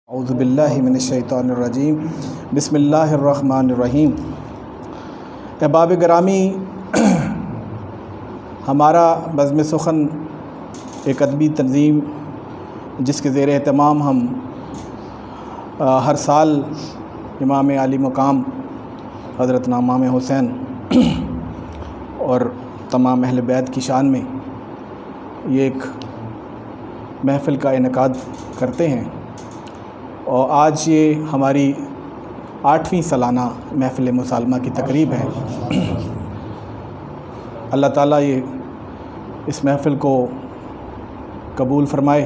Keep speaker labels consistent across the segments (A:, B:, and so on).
A: اعوذ باللہ من الشیطان الرجیم بسم اللہ الرحمن الرحیم۔ احباب گرامی، ہمارا بزم سخن ایک ادبی تنظیم جس کے زیر اہتمام ہم ہر سال امام عالی مقام حضرت امام حسین اور تمام اہل بیت کی شان میں یہ ایک محفل کا انعقاد کرتے ہیں، اور آج یہ ہماری 8ویں سالانہ محفل مسالمہ کی تقریب ہے۔ اللہ تعالیٰ یہ اس محفل کو قبول فرمائے۔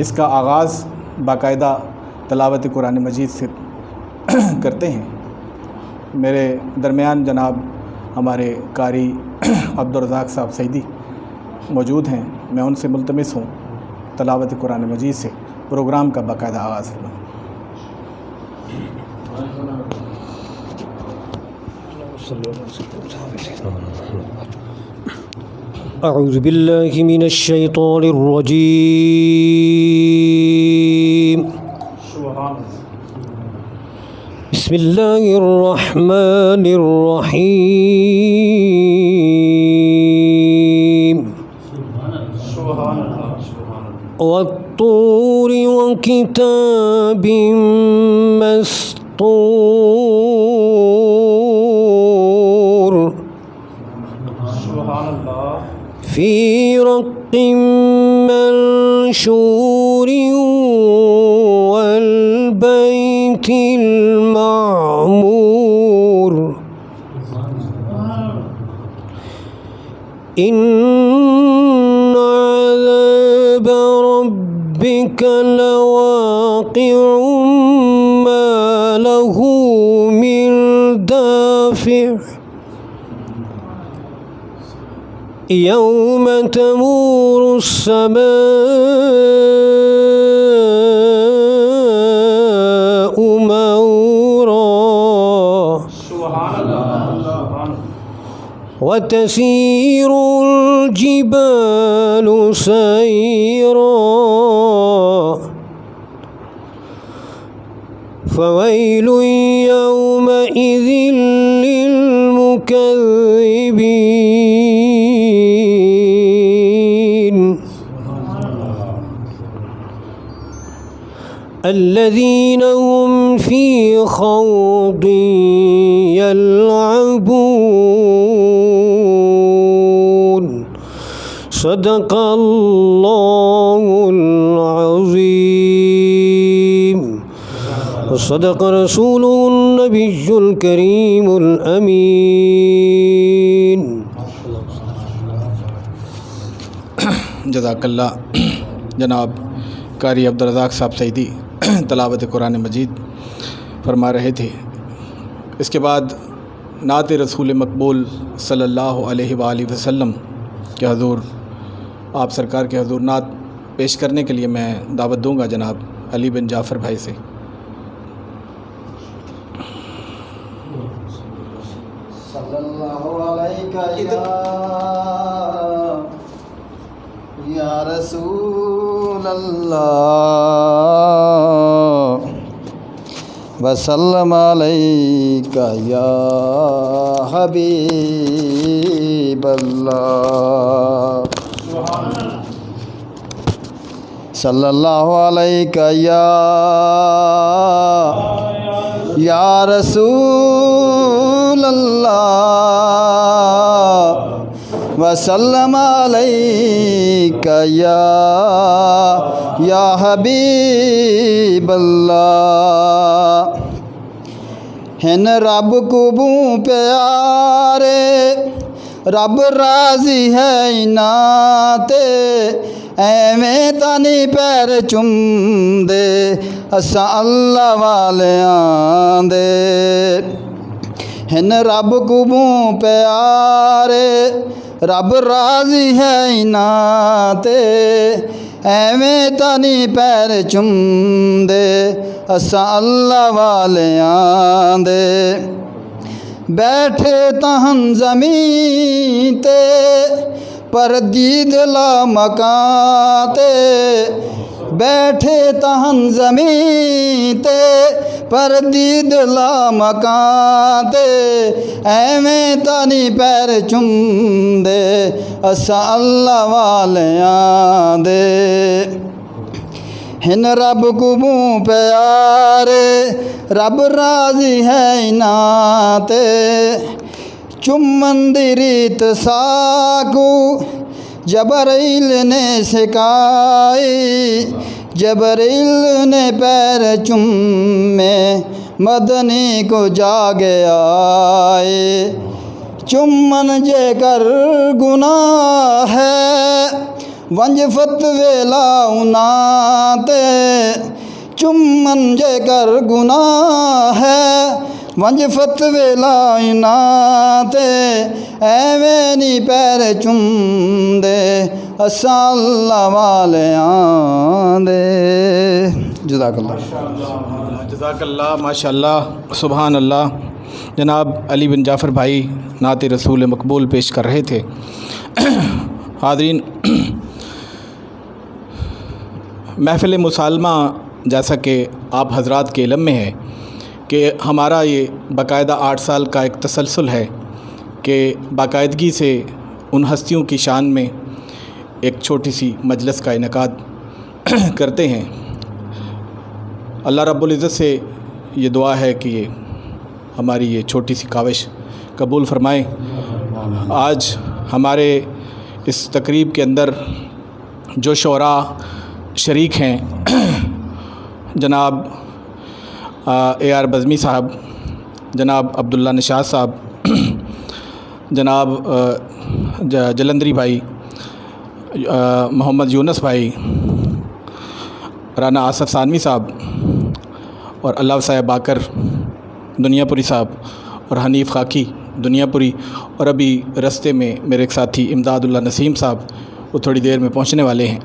A: اس کا آغاز باقاعدہ تلاوت قرآن مجید سے کرتے ہیں۔ میرے درمیان جناب ہمارے قاری عبدالرزاق صاحب سعیدی موجود ہیں، میں ان سے ملتمس ہوں تلاوت قرآن مجید سے پروگرام کا باقاعدہ آغاز کرنا۔
B: اعوذ باللہ من الشیطان الرجیم، بسم اللہ الرحمن الرحیم۔ والطور وكتاب مسطور في رق منشور والبيت المعمور إن عذاب ربك لواقع ما له من دافع يوم تمور السماء مورا وتسير الجبال سيرا فويل يومئذ للمكذبين الذين هم في خوض يلعبون صدق الله العظيم وصدق رسوله النبي الكريم الأمين۔
A: جزاک اللہ۔ جناب قاری عبدالرزاق صاحب سعیدی تلاوت قرآن مجید فرما رہے تھے۔ اس کے بعد نعت رسول مقبول صلی اللہ علیہ وآلہ وسلم کے حضور آپ سرکار کے حضور نعت پیش کرنے کے لیے میں دعوت دوں گا جناب علی بن جعفر بھائی سے۔
C: صلی اللہ علیہ یا رسول اللہ وسلم علیک یا حبیب اللہ صلی اللہ علیہ یا رسول اللہ وسلم علیک یا حبیب اللہ۔ ہن رب کو بوں پیارے، رب راضی ہے انہاں تے، ایویں تانی پیر چم دے اساں اللہ والیاں دے۔ ہن رب کو بوں پیارے، رب راضی ہے انہاں تے، ایویں تانی پیر چم دے اساں اللہ والیاں دے۔ بیٹھے تہن زمین تے پر دید لا مکان تے، بیٹھے تہن زمین تے پر دید لا مکان تے ایویں تانی پیر چم دے اسا اللہ والیاں دے ہن رب کو بوں پیارے رب راضی ہے انہاں تے چمن دی ریت ساکو جبرائیل نے سکھائی جبرائیل نے پیر چومے مدنی کو جاگے آئے چمن جے کر گناہ ہے ونج فتوی لاؤنا تے چمن جے کر گناہ ہے ونج فتوی لاؤنا تے ایویں نی پیر چم دے اسا اللہ والیاں دے جزاک اللہ
A: جزاک اللہ ماشاء اللہ سبحان اللہ۔ جناب علی بن جعفر بھائی نعت رسول مقبول پیش کر رہے تھے۔ حاضرین، محفل مسالمہ جیسا کہ آپ حضرات کے علم میں ہے کہ ہمارا یہ باقاعدہ 8 سال کا ایک تسلسل ہے کہ باقاعدگی سے ان ہستیوں کی شان میں ایک چھوٹی سی مجلس کا انعقاد کرتے ہیں۔ اللہ رب العزت سے یہ دعا ہے کہ یہ ہماری یہ چھوٹی سی کاوش قبول فرمائے۔ آج ہمارے اس تقریب کے اندر جو شعراء شریک ہیں، جناب اے آر بزمی صاحب، جناب عبداللہ نشاط صاحب، جناب جلندری بھائی، محمد یونس بھائی، رانا آصف ثانوی صاحب اور اللہ صاحب باکر دنیا پوری صاحب اور حنیف خاکی دنیا پوری، اور ابھی رستے میں میرے ایک ساتھی امداد اللہ نسیم صاحب وہ تھوڑی دیر میں پہنچنے والے ہیں۔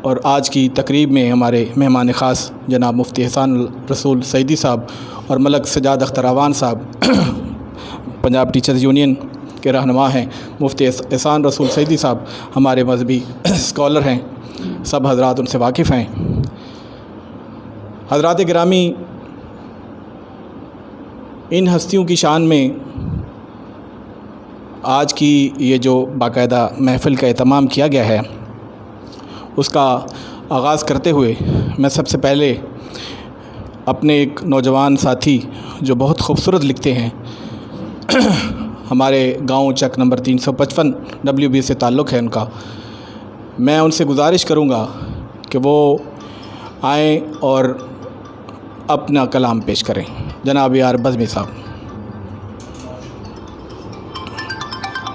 A: اور آج کی تقریب میں ہمارے مہمان خاص جناب مفتی احسان رسول سعیدی صاحب اور ملک سجاد اختر اعوان صاحب پنجاب ٹیچرز یونین کے رہنما ہیں۔ مفتی احسان رسول سعیدی صاحب ہمارے مذہبی اسکالر ہیں، سب حضرات ان سے واقف ہیں۔ حضرات گرامی، ان ہستیوں کی شان میں آج کی یہ جو باقاعدہ محفل کا اہتمام کیا گیا ہے، اس کا آغاز کرتے ہوئے میں سب سے پہلے اپنے ایک نوجوان ساتھی جو بہت خوبصورت لکھتے ہیں، ہمارے گاؤں چک نمبر 355 WB سے تعلق ہے ان کا، میں ان سے گزارش کروں گا کہ وہ آئیں اور اپنا کلام پیش کریں۔ جناب یار بزمی صاحب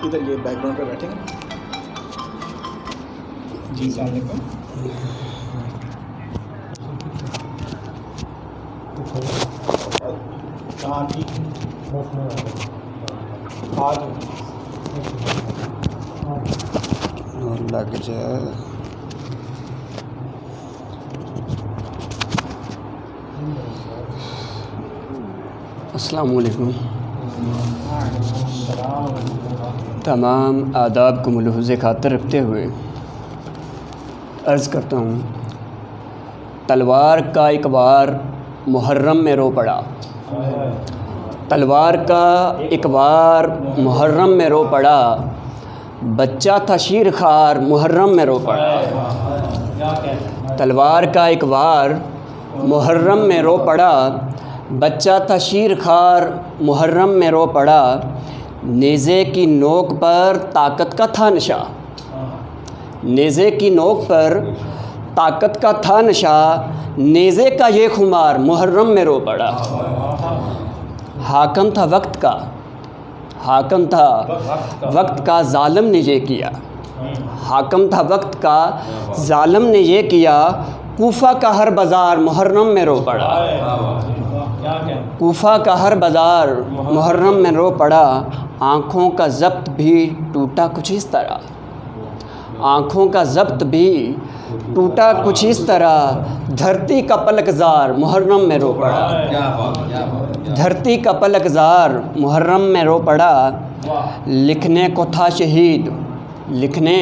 A: ادھر یہ بیک گراؤنڈ پہ بیٹھیں گے۔ جی السلام علیکم۔ ہاں ٹھیک
C: لگ جائے۔
D: السلام علیکم۔ تمام آداب کو ملحوظ خاطر رکھتے ہوئے عرض کرتا ہوں، تلوار کا ایک بار محرم میں رو پڑا، تلوار کا ایک بار محرم میں رو پڑا، بچہ تھا شیر خوار محرم میں رو پڑا، تلوار کا ایک بار محرم میں رو پڑا، بچہ تھا شیر خوار محرم میں رو پڑا، نیزے کی نوک پر طاقت کا تھا نشہ، نیزے کی نوک پر طاقت کا تھا نشہ، نیزے کا یہ خمار محرم میں رو پڑا، حاکم تھا وقت کا، حاکم تھا وقت کا ظالم نے یہ کیا، حاکم تھا وقت کا ظالم نے یہ کیا، کوفہ کا ہر بازار محرم میں رو پڑا، کوفہ کا ہر بازار محرم میں رو پڑا، آنکھوں کا ضبط بھی ٹوٹا کچھ اس طرح، آنکھوں کا ضبط بھی ٹوٹا کچھ اس طرح، دھرتی کا پلک زار محرم میں رو پڑا، دھرتی کا پلک زار محرم میں رو پڑا، لکھنے کو تھا شہید، لکھنے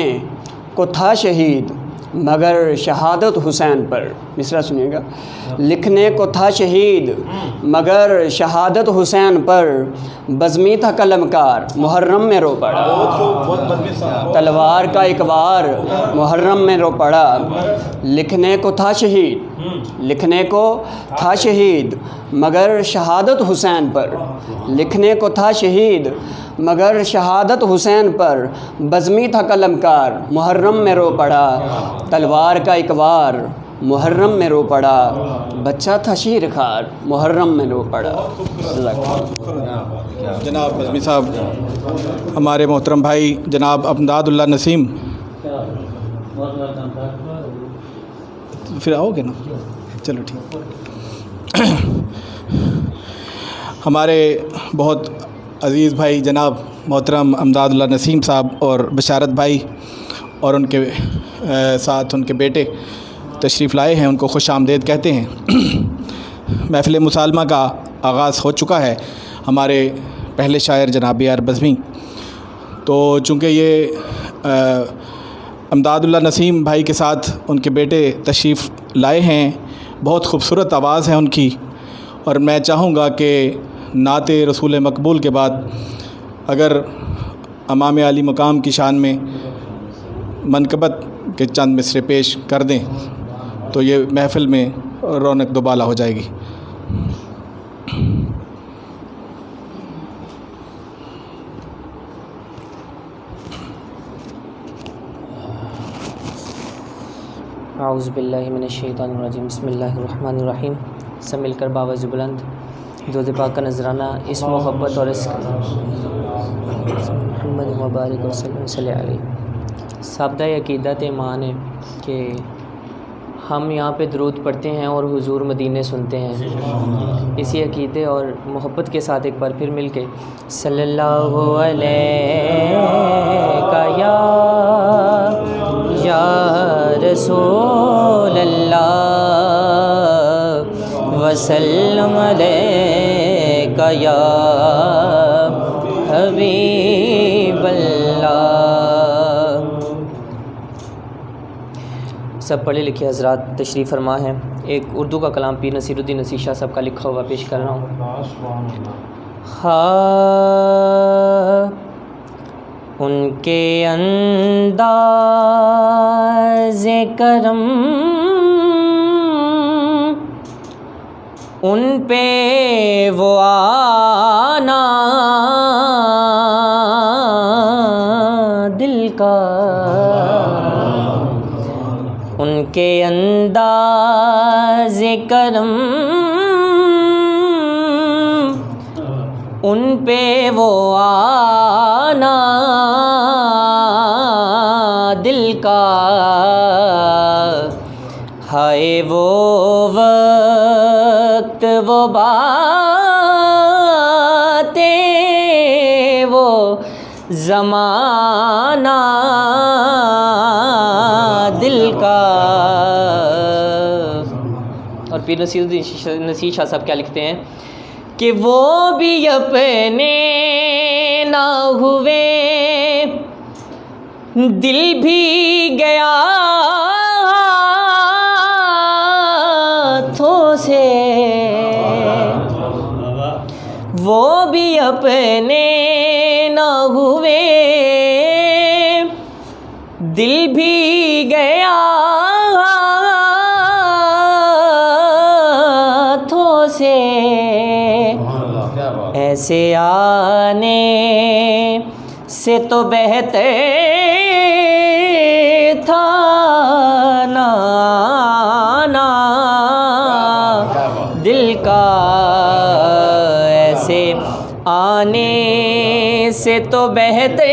D: کو تھا شہید، مگر شہادت حسین پر. مصرع سنیے گا. لکھنے کو تھا شہید مگر شہادت حسین پر، بزمی تھا قلم کار محرم میں رو پڑا. تلوار کا ایک وار محرم میں رو پڑا. لکھنے کو تھا شہید، لکھنے کو تھا شہید مگر شہادت حسین پر. لکھنے کو تھا شہید مگر شہادت حسین پر، بزمی تھا قلم کار محرم میں رو پڑا. تلوار کا ایک وار محرم میں رو پڑا، بچہ تھا شیر خار محرم میں رو پڑا.
A: جناب بزمی صاحب، ہمارے محترم بھائی جناب امداد اللہ نسیم، پھر آؤ گے نا؟ چلو ٹھیک. ہمارے بہت عزیز بھائی جناب محترم امداد اللہ نسیم صاحب اور بشارت بھائی اور ان کے ساتھ ان کے بیٹے تشریف لائے ہیں، ان کو خوش آمدید کہتے ہیں. محفل مسالمہ کا آغاز ہو چکا ہے. ہمارے پہلے شاعر جناب یار بزمی، تو چونکہ یہ امداد اللہ نسیم بھائی کے ساتھ ان کے بیٹے تشریف لائے ہیں، بہت خوبصورت آواز ہے ان کی، اور میں چاہوں گا کہ نعت رسول مقبول کے بعد اگر امام علی مقام کی شان میں منقبت کے چند مصرے پیش کر دیں تو یہ محفل میں رونق دوبالا ہو جائے گی.
E: اعوذ باللہ من الشیطان الرجیم. بسم اللہ الرحمن الرحیم. سب مل کر باوض بلند درود پاک کا نذرانہ اس محبت اور اس محمد مبارک وسلم صلی علیہ. سابدہ عقیدت ایمان ہے کہ ہم یہاں پہ درود پڑھتے ہیں اور حضور مدینے سنتے ہیں. اسی عقیدے اور محبت کے ساتھ ایک بار پھر مل کے صلی اللہ علیہ یا رسول اللہ وسلم علیکہ یا حبیب اللہ. سب پڑھے لکھے حضرات تشریف فرما ہیں. ایک اردو کا کلام پیر نصیر الدین نصیر شاہ صاحب کا لکھا ہوا پیش کر رہا ہوں. ان کے انداز کرم ان پہ وہ آنا دل کا، ان کے انداز کرم ان پہ وہ آنا دل کا، ہائے وہ وقت وہ باتیں وہ زمانہ دل کا. اور پیر نصیر الدین نصیر شاہ صاحب کیا لکھتے ہیں کہ وہ بھی اپنے نہ ہوئے دل بھی گیا ہاتھوں سے، وہ بھی اپنے نہ ہوئے دل بھی گیا ہاتھوں سے، ایسے آنے سے تو بہتر تھا نانا دل کا، ایسے آنے سے تو بہتر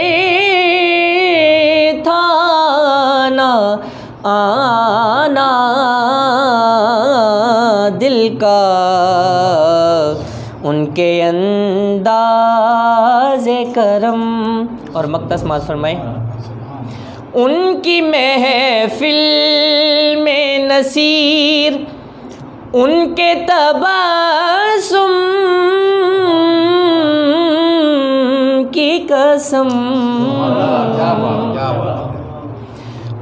E: تھا نا آنا دل کا. ان کے انداز کرم اور مقدس مات فرمائے ان کی محفل میں نصیر ان کے تبسم کی قسم،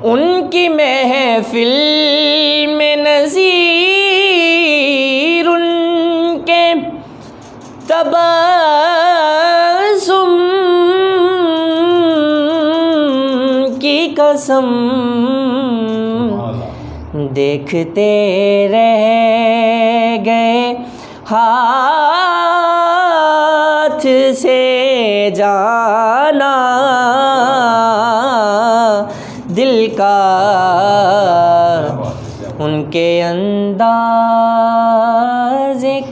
E: ان کی محفل میں نذیر، ان کے تبسم کی قسم دیکھتے رہ گئے ہاتھ سے جانا دل کا ان کے انداز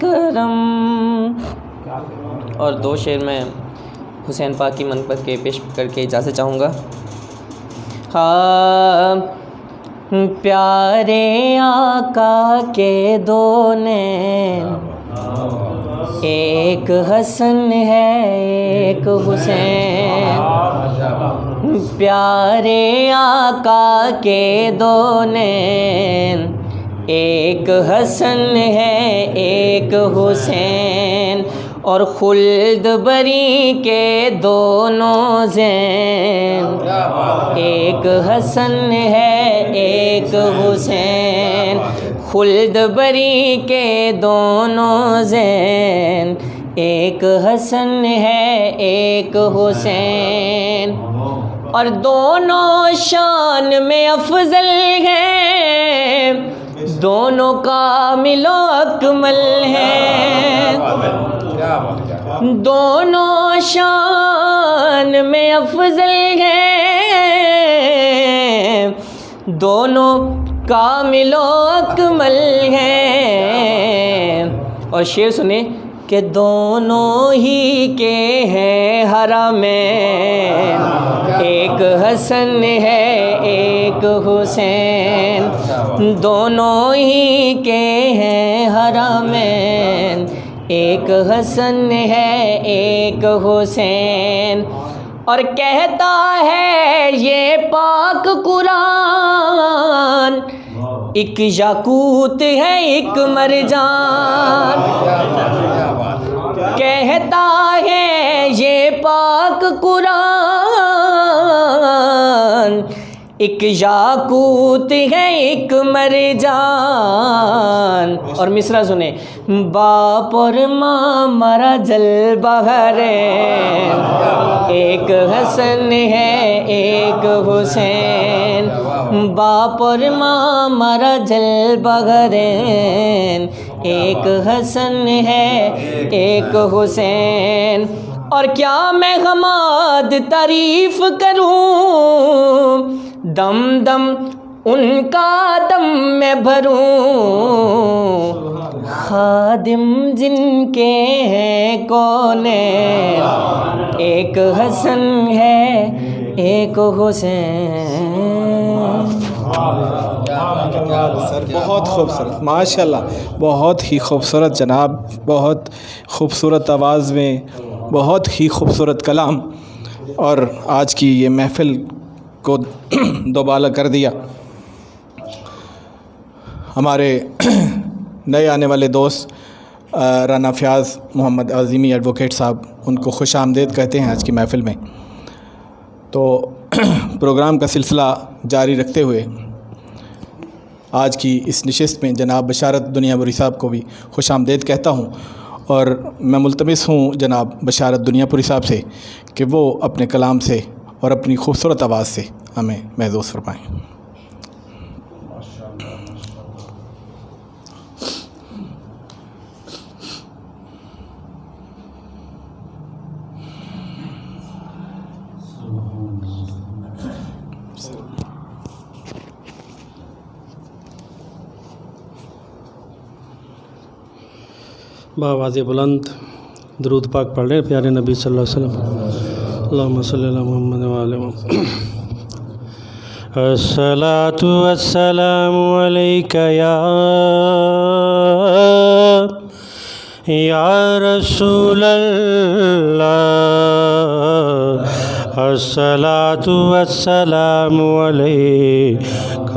E: کرم۔ اور دو شعر میں حسین پاک کی منقبت کے پیش کر کے اجازت چاہوں گا۔ ہاں پیارے آقا کے دو نین، ایک حسن ہے ایک حسین، پیارے آقا کے دو نین، ایک حسن ہے ایک حسین، اور خلد بری کے دونوں زین، ایک حسن ہے ایک حسین، خلد بری کے دونوں زین، ایک حسن ہے ایک حسین، اور دونوں شان میں افضل ہیں، دونوں کامل و اکمل ہیں، دونوں شان میں افضل ہیں، دونوں کامل و اکمل ہیں، اور شعر سنیں کہ دونوں ہی کے ہیں حرمین، ایک حسن ہے ایک حسین، دونوں ہی کے ہیں حرمین، ایک حسن ہے ایک حسین، اور کہتا ہے یہ پاک قرآن، ایک یاقوت ہے ایک مرجان، کہتا ہے یہ پاک قرآن، ایک یاقوت ہے ایک مرجان، اور مصرع سنیں، باپ اور ماں مرا جل بہرین، ایک حسن ہے ایک حسین، باپ اور ماں مرا جل بہرین، ایک حسن ہے ایک حسین، اور کیا میں حماد تعریف کروں، دم دم ان کا دم میں بھروں، خادم جن کے ہیں کونین، ایک حسن ہے ایک حسین۔
A: سر بہت خوبصورت، ماشاء اللہ، بہت ہی خوبصورت جناب، بہت خوبصورت آواز میں بہت ہی خوبصورت کلام، اور آج کی یہ محفل کو دوبالا کر دیا۔ ہمارے نئے آنے والے دوست رانا فیاض محمد عظیمی ایڈوکیٹ صاحب، ان کو خوش آمدید کہتے ہیں آج کی محفل میں۔ تو پروگرام کا سلسلہ جاری رکھتے ہوئے آج کی اس نشست میں جناب بشارت دنیا پوری صاحب کو بھی خوش آمدید کہتا ہوں، اور میں ملتمس ہوں جناب بشارت دنیا پوری صاحب سے کہ وہ اپنے کلام سے اور اپنی خوبصورت آواز سے ہمیں محظوظ فرمائیں۔
F: بآواز بلند درود پاک پڑھ رہے پیارے نبی صلی اللہ علیہ وسلم۔ اللہم صلی اللہ محمد وعلی محمد۔ الصلاۃ والسلام علیک یا رسول اللہ، الصلاۃ والسلام علیک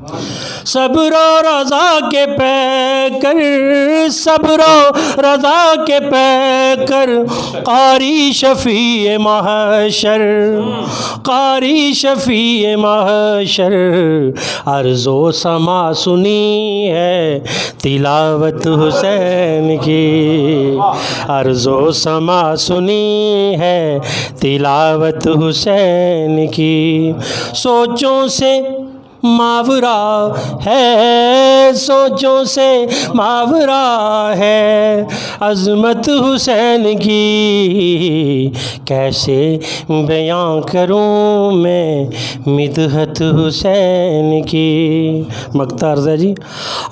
F: صبر و رضا کے پیکر، صبر و رضا کے پیکر، قاری شفیع محشر، قاری شفیع محشر، عرض و سما سنی ہے تلاوت حسین کی، عرض و سما سنی ہے تلاوت حسین کی، سوچوں سے ماورا ہے، سوچوں سے ماورا ہے عظمت حسین کی، کیسے بیان کروں میں مدحت حسین کی۔ مقطع عرض ہے جی،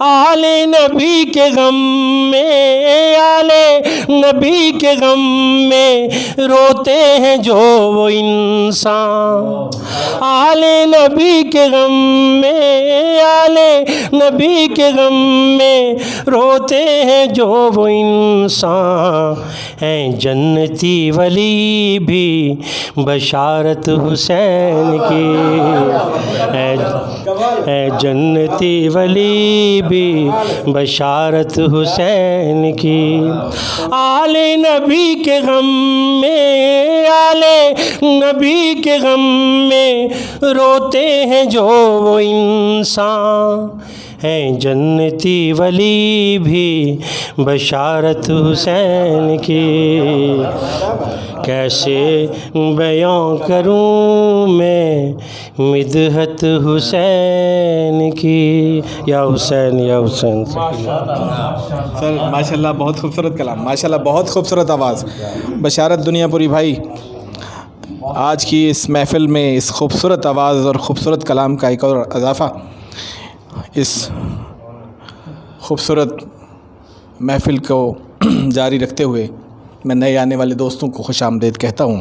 F: آل نبی کے غم میں، آل نبی کے غم میں روتے ہیں جو وہ انسان، آل نبی کے غم میں، آل نبی کے غم میں روتے ہیں جو وہ انسان، ہیں جنتی ولی بھی بشارت حسین کی، ہے جنتی ولی بھی بشارت حسین کی، آل نبی کے غم میں، آل نبی کے غم میں روتے ہیں جو وہ انسان، ہیں جنتی ولی بھی بشارت حسین کی، کیسے بیان کروں میں مدحت حسین کی، یا حسین یا حسین۔
A: سر ماشاءاللہ بہت خوبصورت کلام، ماشاءاللہ بہت خوبصورت آواز۔ بشارت دنیا پوری بھائی، آج کی اس محفل میں اس خوبصورت آواز اور خوبصورت کلام کا ایک اور اضافہ، اس خوبصورت محفل کو جاری رکھتے ہوئے میں نئے آنے والے دوستوں کو خوش آمدید کہتا ہوں۔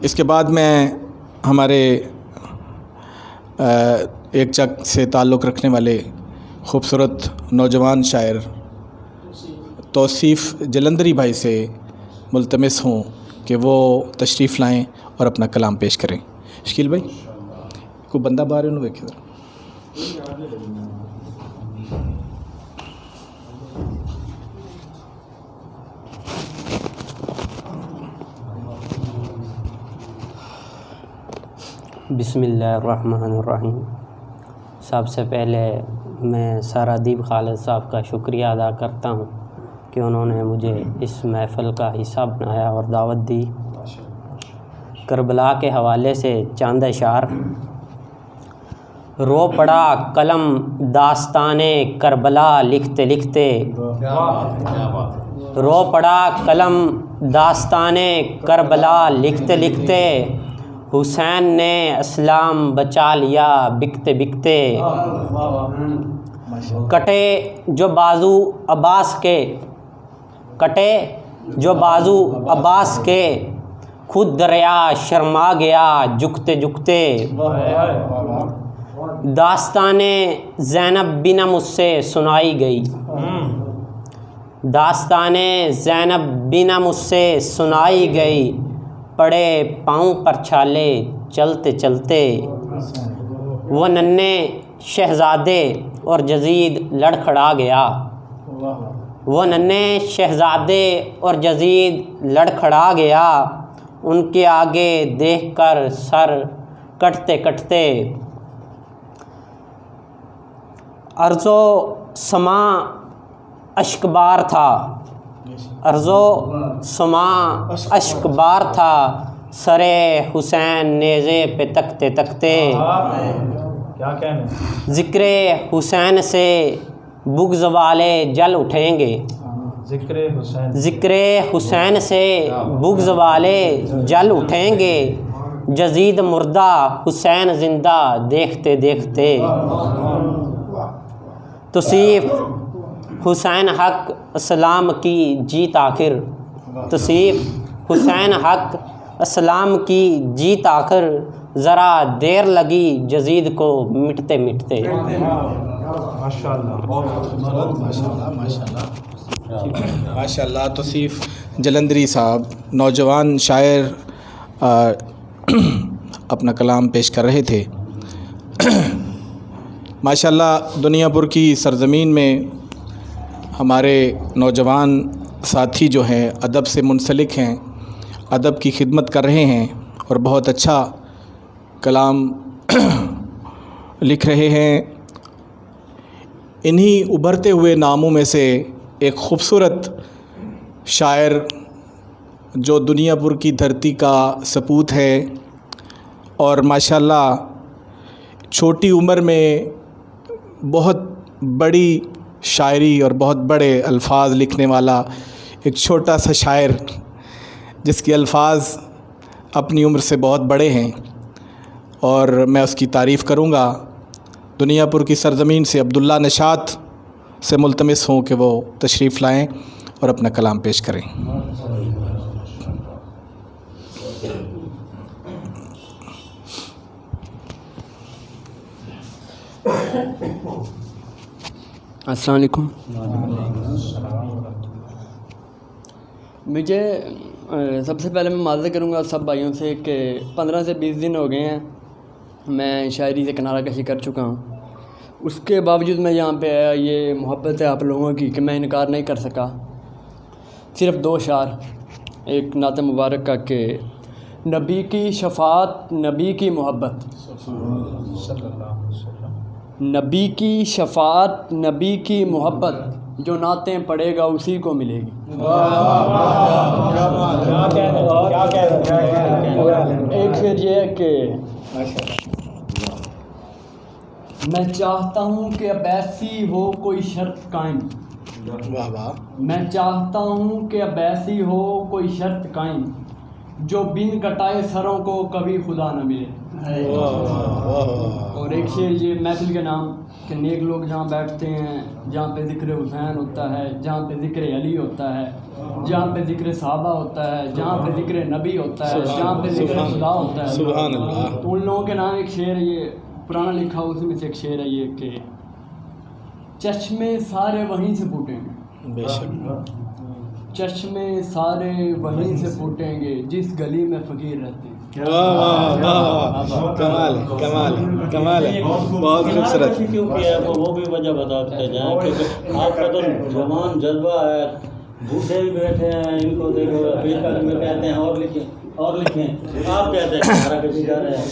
A: اس کے بعد میں ہمارے ایک چک سے تعلق رکھنے والے خوبصورت نوجوان شاعر توصیف جلندری بھائی سے ملتمس ہوں کہ وہ تشریف لائیں اور اپنا کلام پیش کریں۔ شکیل بھائی کوئی بندہ باہر انہوں دیکھے ذرا۔
E: بسم اللہ الرحمن الرحیم۔ سب سے پہلے میں سر ادیب خالد صاحب کا شکریہ ادا کرتا ہوں کہ انہوں نے مجھے اس محفل کا حصہ بنایا اور دعوت دی۔ کربلا کے حوالے سے چاند اشعار۔ رو پڑا قلم داستان کربلا لکھتے لکھتے، رو پڑا قلم داستان کربلا لکھتے لکھتے، حسین نے اسلام بچا لیا بکتے بکتے، کٹے جو بازو عباس کے، کٹے جو بازو عباس کے، خود دریا شرما گیا جھکتے جھکتے، داستان زینب بھی نہ مجھ سے سنائی گئی، داستان زینب بھی نہ مجھ سے سنائی گئی، پڑے پاؤں پر چھالے چلتے چلتے، وہ ننھے شہزادے اور یزید لڑکھڑا گیا، وہ ننھے شہزادے اور یزید لڑکھڑا گیا، ان کے آگے دیکھ کر سر کٹتے کٹتے، ارض و سما اشک بار تھا، ارض و سما اشک بار تھا، سر حسین نیزے پہ تکتے تکتے، ذکر حسین سے بغض والے جل اٹھیں گے، ذکر حسین سے بغض والے جل اٹھیں گے، یزید مردہ حسین زندہ دیکھتے دیکھتے، توصیف حسین حق اسلام کی جیت آخر، توصیف حسین حق اسلام کی جیت آخر، ذرا دیر لگی یزید کو مٹتے مٹتے۔
A: ماشاءاللہ توصیف جلندری صاحب نوجوان شاعر اپنا کلام پیش کر رہے تھے۔ ماشاءاللہ دنیا پور کی سرزمین میں ہمارے نوجوان ساتھی جو ہیں ادب سے منسلک ہیں، ادب کی خدمت کر رہے ہیں اور بہت اچھا کلام لکھ رہے ہیں۔ انہی ابھرتے ہوئے ناموں میں سے ایک خوبصورت شاعر جو دنیا پور کی دھرتی کا سپوت ہے اور ماشاءاللہ چھوٹی عمر میں بہت بڑی شاعری اور بہت بڑے الفاظ لکھنے والا ایک چھوٹا سا شاعر جس کے الفاظ اپنی عمر سے بہت بڑے ہیں، اور میں اس کی تعریف کروں گا۔ دنیا پور کی سرزمین سے عبداللہ نشاط سے ملتمس ہوں کہ وہ تشریف لائیں اور اپنا کلام پیش کریں۔
D: السلام علیکم۔ مجھے سب سے پہلے میں معذرت کروں گا سب بھائیوں سے کہ 15 سے 20 دن ہو گئے ہیں میں شاعری سے کنارہ کشی کر چکا ہوں، اس کے باوجود میں یہاں پہ آیا۔ یہ محبت ہے آپ لوگوں کی کہ میں انکار نہیں کر سکا۔ صرف 2 اشعار، ایک نعت مبارک کا کہ نبی کی شفاعت نبی کی محبت، نبی کی شفاعت نبی کی محبت، جو نعتیں پڑھے گا اسی کو ملے گی۔ ایک شعر یہ ہے کہ میں چاہتا ہوں کہ اب ایسی ہو کوئی شرط قائم، میں چاہتا ہوں کہ اب ایسی ہو کوئی شرط قائم، جو بن کٹائے سروں کو کبھی خدا نہ ملے۔ اور ایک شعر یہ محفل کے نام کہ نیک لوگ جہاں بیٹھتے ہیں، جہاں پہ ذکر حسین ہوتا ہے، جہاں پہ ذکر علی ہوتا ہے، جہاں پہ ذکر صحابہ ہوتا ہے، جہاں پہ ذکر نبی ہوتا ہے، جہاں پہ ذکر خدا ہوتا ہے، سبحان اللہ، تو ان لوگوں کے نام ایک شعر ہے، یہ پرانا لکھا ہوا، اس میں سے ایک شعر ہے یہ کہ چشمے سارے وہیں سے پھوٹیں گے،
A: بے شک
D: چشمے سارے وہیں سے پھوٹیں گے جس گلی میں فقیر رہتے ہیں۔
A: کمال کمال کمال ہے، بہت خوبصورت۔
G: کیوں کیا ہے وہ بھی وجہ بتاتے جائیں کہ آپ کا تو جوان جذبہ ہے، بوڑھے بھی بیٹھے ہیں، ان کو دیکھو پیشکش میں کہتے ہیں اور لکھیں اور لکھیں، آپ کہتے ہیں ہمارا کسی جا رہے ہیں۔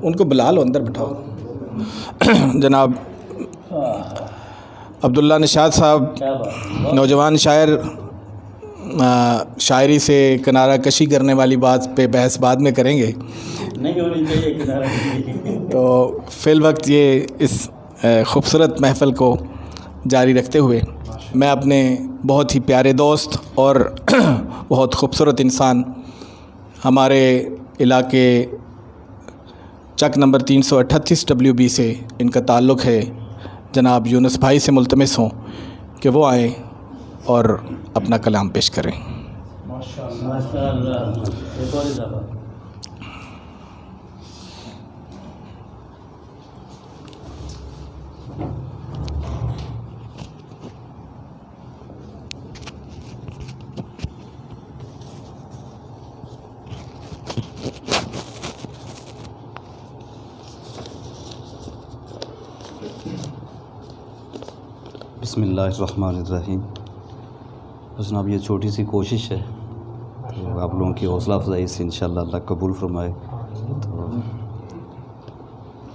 A: ان کو بلا لو، اندر بٹھاؤ۔ جناب عبداللہ نشاط صاحب نوجوان شاعر، شاعری سے کنارہ کشی کرنے والی بات پہ بحث بعد میں کریں گے،
G: نہیں ہونی چاہیے کنارہ کشی۔
A: تو فی الوقت یہ اس خوبصورت محفل کو جاری رکھتے ہوئے میں اپنے بہت ہی پیارے دوست اور بہت خوبصورت انسان، ہمارے علاقے چک نمبر 338 WB سے ان کا تعلق ہے، جناب یونس بھائی سے ملتمس ہوں کہ وہ آئیں اور اپنا کلام پیش کریں۔
H: بسم اللہ الرحمن الرحیم۔ جناب یہ چھوٹی سی کوشش ہے تو آپ لوگوں کی حوصلہ افزائی سے انشاءاللہ اللہ قبول فرمائے۔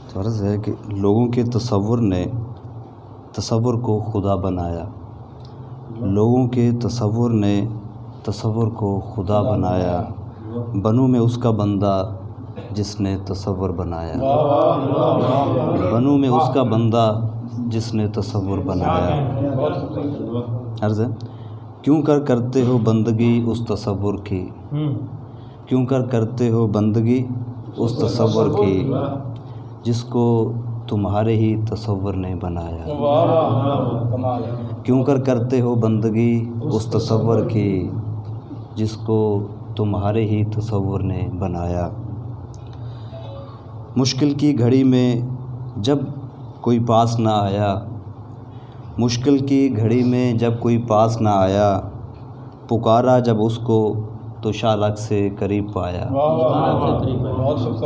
H: تو عرض ہے کہ لوگوں کے تصور نے تصور کو خدا بنایا، لوگوں کے تصور نے تصور کو خدا بنایا، بنوں میں اس کا بندہ جس نے تصور بنایا، بنوں میں اس کا بندہ جس نے تصور بنایا۔ عرض ہے کیوں کر کرتے ہو بندگی اس تصور کی، کیوں کر کرتے ہو بندگی اس تصور کی، جس کو تمہارے ہی تصور نے بنایا، کیوں کر کرتے ہو بندگی اس تصور کی، جس کو تمہارے ہی تصور نے بنایا۔ مشکل کی گھڑی میں جب کوئی پاس نہ آیا، مشکل کی گھڑی میں جب کوئی پاس نہ آیا، پکارا جب اس کو تو شاہ رگ سے قریب پایا۔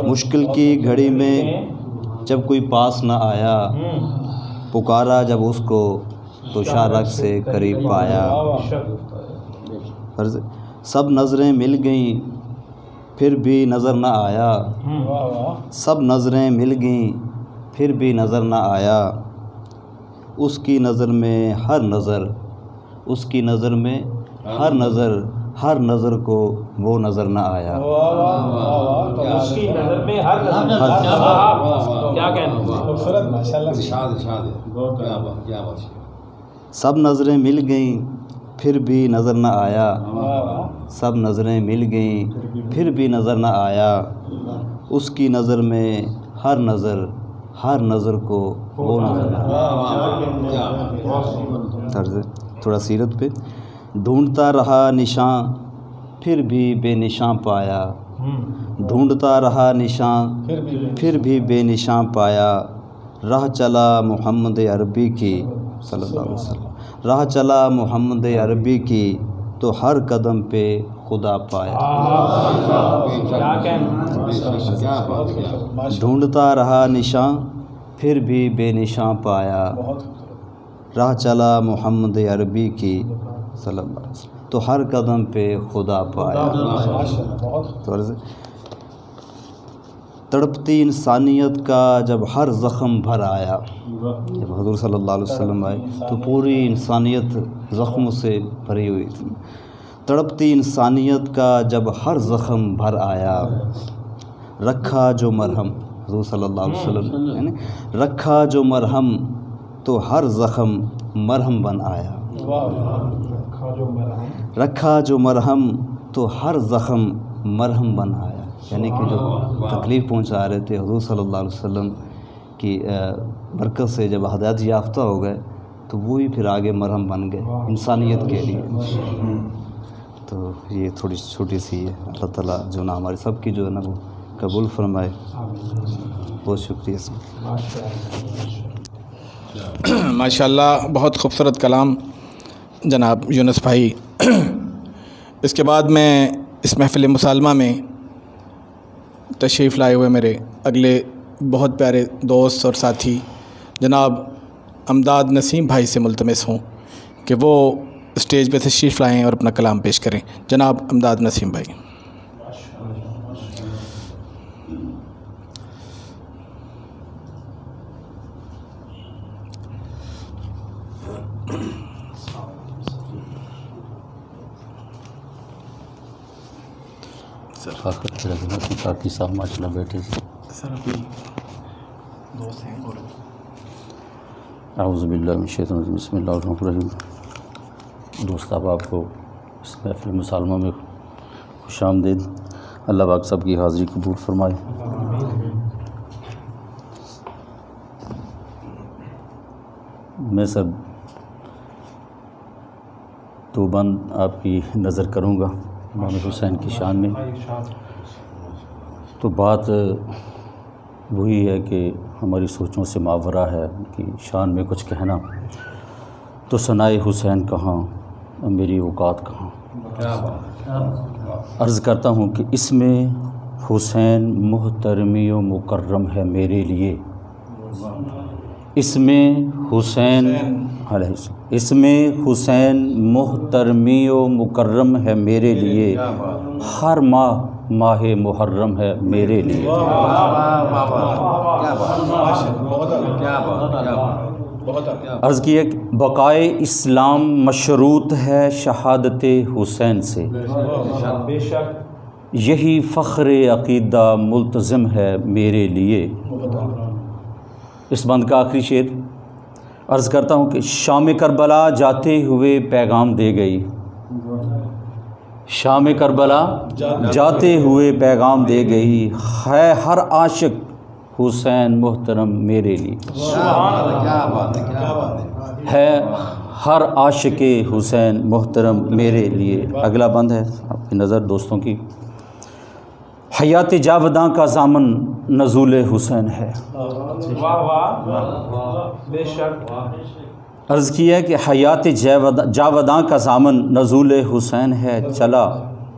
H: مشکل کی گھڑی میں جب کوئی پاس نہ آیا، پکارا جب اس کو تو شاہ رگ سے قریب پایا۔ سب نظریں مل گئیں پھر بھی نظر نہ آیا، سب نظریں مل گئیں پھر بھی نظر نہ آیا، اس کی نظر میں ہر نظر، اس کی نظر میں ہر نظر، ہر نظر کو وہ نظر نہ آیا۔
F: اس کی نظر میں ہر نظر، کیا کہنا،
H: سب نظریں مل گئیں پھر بھی نظر نہ آیا، سب نظریں مل گئیں پھر بھی نظر نہ آیا، اس کی نظر میں ہر نظر، ہر نظر کو وہ نظر نہ آیا۔ تھوڑا سیرت پہ، ڈھونڈتا رہا نشان پھر بھی بے نشان پایا، ڈھونڈتا رہا نشان پھر بھی بے نشان پایا، راہ چلا محمد عربی کی صلی اللہ علیہ وسلم، راہ چلا محمد عربی کی تو ہر قدم پہ خدا پایا۔ ڈھونڈتا رہا نشان پھر بھی بے نشان پایا، راہ چلا محمد عربی کی صلی اللہ علیہ وسلم تو ہر قدم پہ خدا پایا۔ تڑپتی انسانیت کا جب ہر زخم بھر آیا، جب حضور صلی اللہ علیہ وسلم آئے تو پوری انسانیت زخموں سے بھری ہوئی تھی۔ تڑپتی انسانیت کا جب ہر زخم بھر آیا، رکھا جو مرہم، حضور صلی اللہ علیہ وسلم یعنی رکھا جو مرہم تو ہر زخم مرہم بن آیا، رکھا جو مرہم تو ہر زخم مرہم بن آیا، یعنی کہ جو تکلیف پہنچا رہے تھے حضور صلی اللہ علیہ وسلم کی برکت سے جب ہدایت یافتہ ہو گئے تو وہی پھر آگے مرہم بن گئے انسانیت کے لیے۔ تو یہ تھوڑی چھوٹی سی ہے، اللہ تعالیٰ جو نا ہماری سب کی جو ہے نا وہ قبول فرمائے۔ بہت شکریہ
A: ماشاء اللہ، بہت خوبصورت کلام جناب یونس بھائی۔ اس کے بعد میں اس محفل مسالمہ میں تشریف لائے ہوئے میرے اگلے بہت پیارے دوست اور ساتھی جناب امداد نسیم بھائی سے ملتمس ہوں کہ وہ اسٹیج پہ تشریف لائیں اور اپنا کلام پیش کریں۔ جناب امداد نسیم بھائی۔
I: کافی صاحب ماشاء اللہ بیٹھے سے
A: سر ابھی دوست ہیں اور
I: اعوذ باللہ من الشیطان الرجیم، بسم اللہ الرحمن الرحیم۔ دوست آپ کو اس محفل مسالمہ میں خوش آمدید، اللہ پاک سب کی حاضری قبول فرمائے۔ میں سر دو بند آپ کی نظر کروں گا امام حسین کی شان میں۔ تو بات وہی ہے کہ ہماری سوچوں سے ماورا ہے ان کی شان میں کچھ کہنا، تو ثنائے حسین کہاں میری اوقات کہاں۔ عرض کرتا ہوں کہ اس میں حسین محترمی و مکرم ہے میرے لیے، اس میں حسین علیہ السلام، اس میں حسین محترمی و مکرم ہے میرے لیے، ہر ماہ ماہ محرم ہے میرے لیے۔ عرض کیا کہ بقائے اسلام مشروط ہے شہادت حسین سے، یہی فخر عقیدہ ملتزم ہے میرے لیے۔ اس بند کا آخری شعر عرض کرتا ہوں کہ شام کربلا جاتے ہوئے پیغام دے گئی، شام کربلا جاتے ہوئے پیغام دے گئی، ہے ہر عاشق حسین محترم میرے لیے، ہے ہر عاشق حسین محترم میرے لیے۔ اگلا بند ہے آپ کی نظر دوستوں کی، حیات جاوداں کا ضامن نزول حسین ہے۔ عرض کیا ہے کہ حیات جاوداں کا ضامن نزول حسین ہے، چلا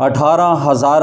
I: 18,000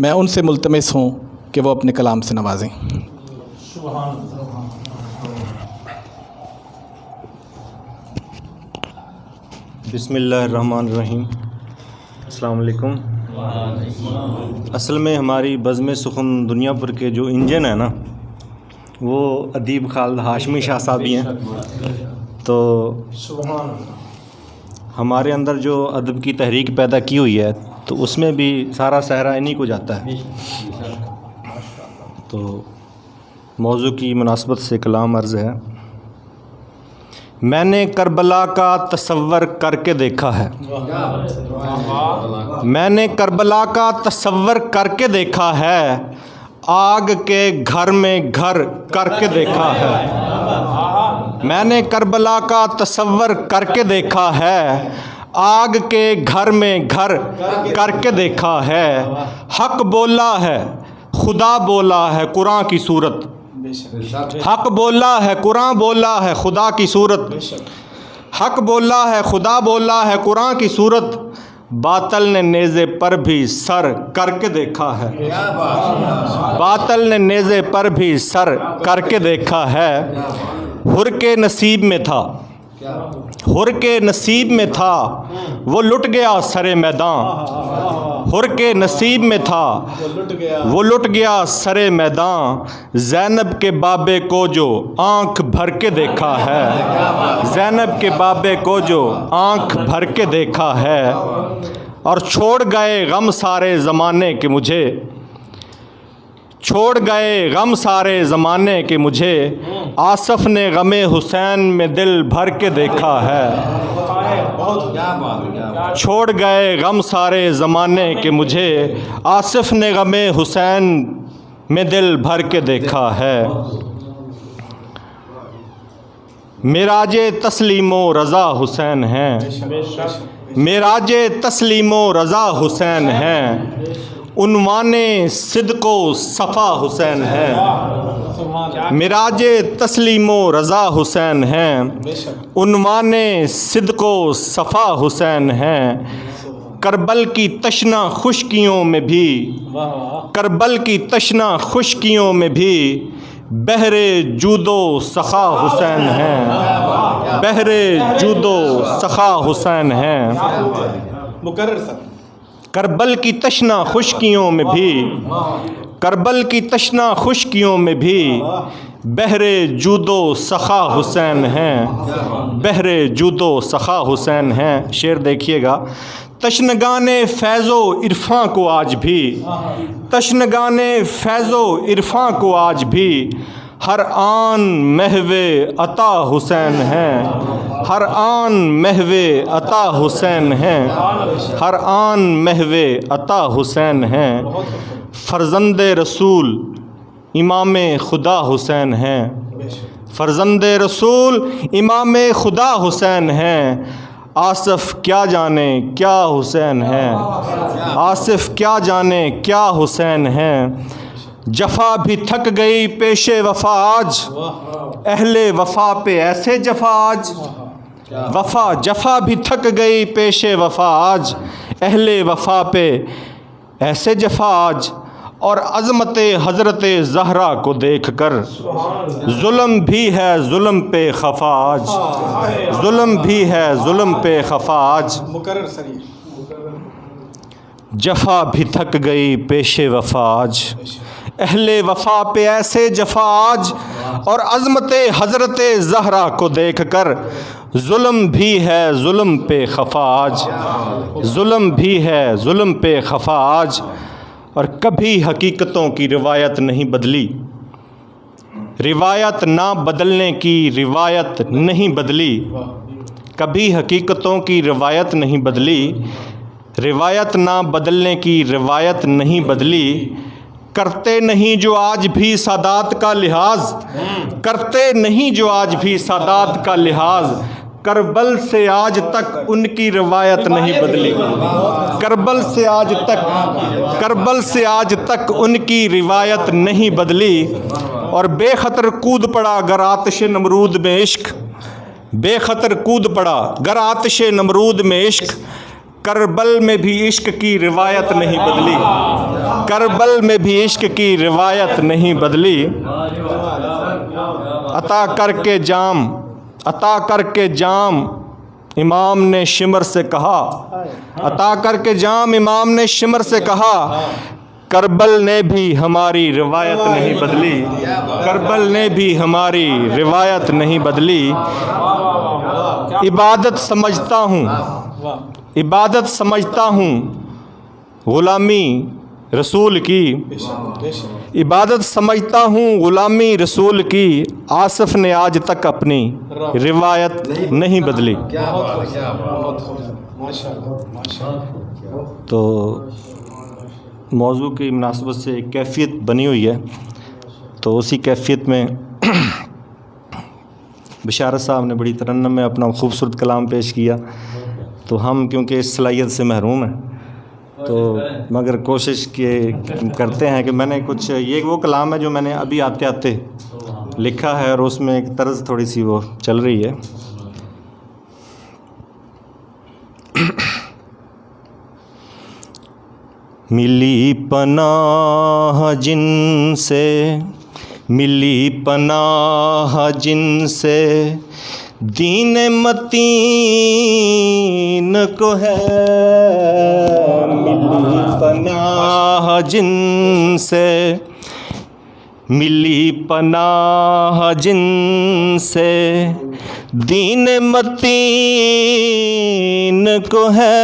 A: میں ان سے ملتمس ہوں کہ وہ اپنے کلام سے نوازیں۔
J: بسم اللہ الرحمن الرحیم۔ السلام علیکم۔ اصل میں ہماری بزم سخن دنیا پر کے جو انجن ہے نا، وہ ادیب خالد ہاشمی شاہ صاحب ہی ہیں، تو ہمارے اندر جو ادب کی تحریک پیدا کی ہوئی ہے تو اس میں بھی سارا صحرا انہی کو جاتا ہے۔ تو موضوع کی مناسبت سے کلام عرض ہے۔ میں نے کربلا کا تصور کر کے دیکھا ہے، میں نے کربلا کا تصور کر کے دیکھا ہے، آگ کے گھر میں گھر کر کے دیکھا ہے۔ میں نے کربلا کا تصور کر کے دیکھا ہے، آگ کے گھر میں گھر کر کے دیکھا ہے۔ حق بولا ہے خدا بولا ہے قرآن کی صورت، حق بولا ہے قرآن بولا ہے خدا کی صورت، حق بولا ہے خدا بولا ہے قرآن کی صورت، باطل نے نیزے پر بھی سر کر کے دیکھا ہے، باطل نے نیزے پر بھی سر کر کے دیکھا ہے۔ حر کے نصیب میں تھا، حر کے نصیب میں تھا، وہ لٹ گیا سرے میدان، حر کے نصیب میں تھا، وہ لٹ گیا سرے میدان۔ زینب کے بابے کو جو آنکھ بھر کے دیکھا ہے، زینب کے بابے کو جو آنکھ بھر کے دیکھا ہے۔ اور چھوڑ گئے غم سارے زمانے کے مجھے، چھوڑ گئے غم سارے زمانے کے مجھے، آصف نے غم حسین میں دل بھر کے دیکھا ہے، چھوڑ گئے غم سارے زمانے کے مجھے، آصف نے غم حسین میں دل بھر کے دیکھا ہے۔ معراج تسلیم و رضا حسین ہیں، معراج تسلیم و رضا حسین ہیں، عنوان صدق و صفا حسین ہے، معراج تسلیم و رضا حسین ہیں، عنوان صدق و صفا حسین ہیں۔ کربل کی تشنا خشکیوں میں بھی، کربل کی تشنا خشکیوں میں بھی، بحر جود و سخا حسین ہیں، بحر جود و سخا حسین ہیں۔
A: مقرر سر۔
J: کربل کی تشنا خشکیوں میں بھی، کربل کی تشنا خشکیوں میں بھی، بحر جود و سخا حسین ہیں، بحر جود و سخا حسین ہیں۔ شعر دیکھیے گا۔ تشنگان فیض و عرفاں کو آج بھی، تشنگان فیض و عرفاں کو آج بھی، ہر آن محو عطا حسین ہیں، ہر آن محو عطا حسین ہیں، ہر آن محو عطا حسین ہیں۔ فرزند رسول امام خدا حسین ہیں، فرزند رسول امام خدا حسین ہیں۔ آصف کیا جانے کیا حسین ہیں، آصف کیا جانے کیا حسین ہیں۔ جفا بھی تھک گئی پیش وفا آج، اہل وفا پہ ایسے جفا آج، وفا جفا بھی تھک گئی پیش وفا آج، اہل وفا پہ ایسے جفا آج۔ اور عظمت حضرت زہرا کو دیکھ کر ظلم بھی ہے ظلم پہ خفا آج، ظلم بھی ہے ظلم پہ خفا آج۔
A: مقرر سر۔
J: جفا بھی تھک گئی پیش وفا آج، اہل وفا پہ ایسے جفا آج۔ اور عظمت حضرت زہرا کو دیکھ کر ظلم بھی ہے ظلم پہ خفا آج، ظلم بھی ہے ظلم پہ خفا آج۔ اور کبھی حقیقتوں کی روایت نہیں بدلی، روایت نہ بدلنے کی روایت نہیں بدلی، کبھی حقیقتوں کی روایت نہیں بدلی، روایت نہ بدلنے کی روایت نہیں بدلی۔ کرتے نہیں جو آج بھی سادات کا لحاظ، کرتے نہیں جو آج بھی سادات کا لحاظ، کربل سے آج تک ان کی روایت نہیں بدلی، کربل سے آج تک، کربل سے آج تک ان کی روایت نہیں بدلی۔ اور بے خطر کود پڑا گر آتش نمرود میں عشق، بے خطر کود پڑا گر آتش نمرود میں عشق، کربل میں بھی عشق کی روایت نہیں بدلی، کربل میں بھی عشق کی روایت نہیں بدلی، عطا کر کے جام، عطا کر کے جام امام نے شمر سے کہا، عطا کر کے جام امام نے شمر سے کہا، کربل نے بھی ہماری روایت نہیں بدلی، کربل نے بھی ہماری روایت نہیں بدلی۔ عبادت سمجھتا ہوں، عبادت سمجھتا ہوں غلامی رسول کی، عبادت سمجھتا ہوں غلامی رسول کی، آصف نے آج تک اپنی روایت نہیں بدلی۔ تو موضوع کی مناسبت سے ایک کیفیت بنی ہوئی ہے، تو اسی کیفیت میں بشارت صاحب نے بڑی ترنم میں اپنا خوبصورت کلام پیش کیا، تو ہم کیونکہ اس صلاحیت سے محروم ہیں، تو مگر کوشش کرتے ہیں کہ میں نے کچھ، یہ وہ کلام ہے جو میں نے ابھی آتے آتے لکھا ہے، اور اس میں ایک طرز تھوڑی سی وہ چل رہی ہے۔ ملی پناہ جن سے، ملی پناہ جن سے دین متین کو ہے، ملی پناہ جن سے، ملی پناہ جن سے دین متین کو ہے،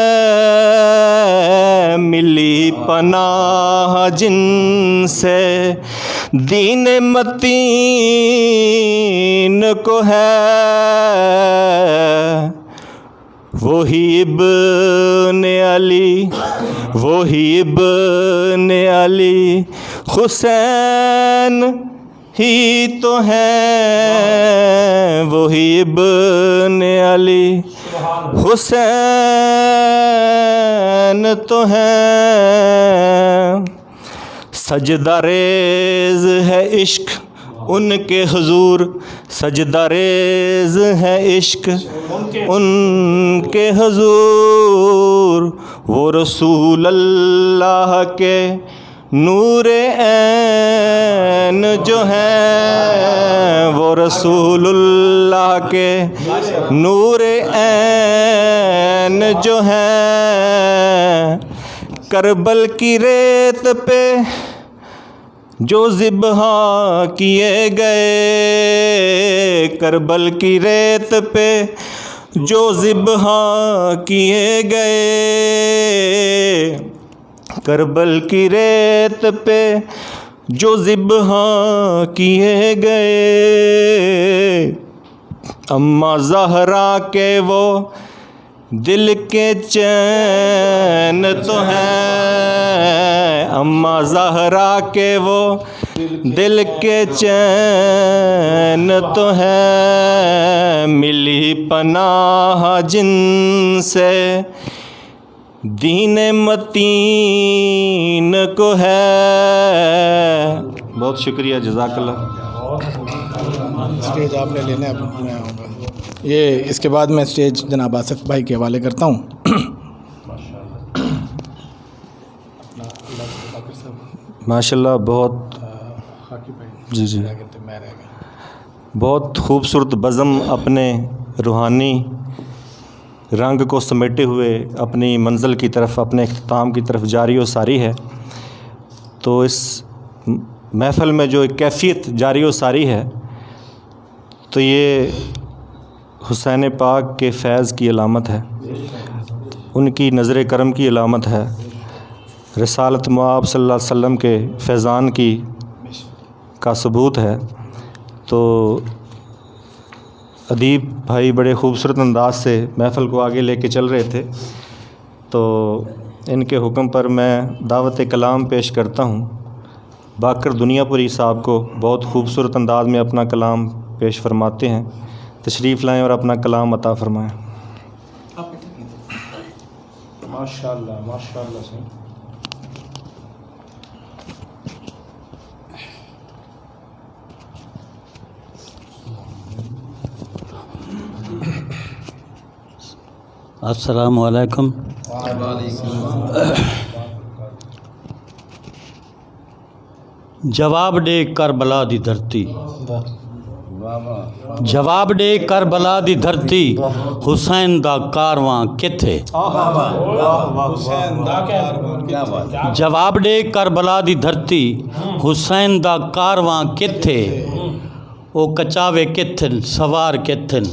J: ملی پناہ جن سے دین متین کو ہے، وہی ابن علی، وہی ابن علی حسین ہی تو ہیں، وہی ابن علی حسین تو ہیں، سجدہ ریز ہے عشق ان کے حضور، سجدہ ریز ہے عشق ان کے حضور، وہ رسول اللہ کے نور عین جو ہیں، وہ رسول اللہ کے نور عین جو ہیں، کربل کی ریت پہ جو ذبح کیے گئے، کربل کی ریت پہ جو ذبح کیے گئے، کربل کی ریت پہ جو ذبح کیے گئے، اماں زہرا کے وہ دل کے چین تو ہیں، اماں زہرا کے وہ دل کے چین تو ہیں، ملی پناہ جن سے دین متین کو ہے۔ بہت شکریہ، جزاک اللہ۔
A: اسٹیج آپ نے لینا ہے، میں آؤں گا۔ یہ اس کے بعد میں اسٹیج جناب آصف بھائی کے حوالے کرتا ہوں۔
J: ماشاءاللہ، بہت جی بہت خوبصورت بزم اپنے روحانی رنگ کو سمیٹے ہوئے اپنی منزل کی طرف، اپنے اختتام کی طرف جاری و ساری ہے۔ تو اس محفل میں جو ایک کیفیت جاری و ساری ہے، تو یہ حسین پاک کے فیض کی علامت ہے، ان کی نظر کرم کی علامت ہے، رسالت مآب صلی اللہ علیہ وسلم کے فیضان کا ثبوت ہے۔ تو ادیب بھائی بڑے خوبصورت انداز سے محفل کو آگے لے کے چل رہے تھے، تو ان کے حکم پر میں دعوت کلام پیش کرتا ہوں۔ باقر دنیا پوری صاحب کو بہت خوبصورت انداز میں اپنا کلام پیش فرماتے ہیں، تشریف لائیں اور اپنا کلام عطا فرمائیں۔
F: ماشاءاللہ ماشاءاللہ سے
G: السلام علیکم۔
I: جواب دے کربلا دی دھرتی، جواب دے کربلا دی دھرتی، حسین دا کارواں کتھے؟ جواب دے کربلا دی دھرتی، حسین دا کارواں کتھے؟ او کچاوے کتھن سوار کتھن،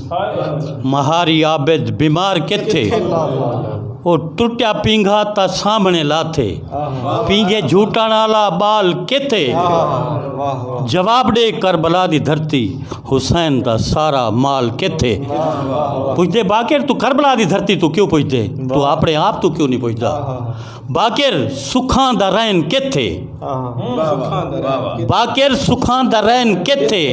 I: مہاری عابد بیمار کتھے؟ او ٹوٹیا پینگھا تا سامنے لاتھے، پینگے جھوٹا نالا بال کتھے؟ جواب دے کربلا دی دھرتی، حسین دا سارا مال کتھے؟ پوچھتے باقر تو کربلا دی دھرتی تو کیوں پوچھتے؟ تو اپنے آپ تو کیوں نہیں پوچھتا؟ باقر سکھاں دا رین کتھے؟ باقر سکھاں دا رین کتھے؟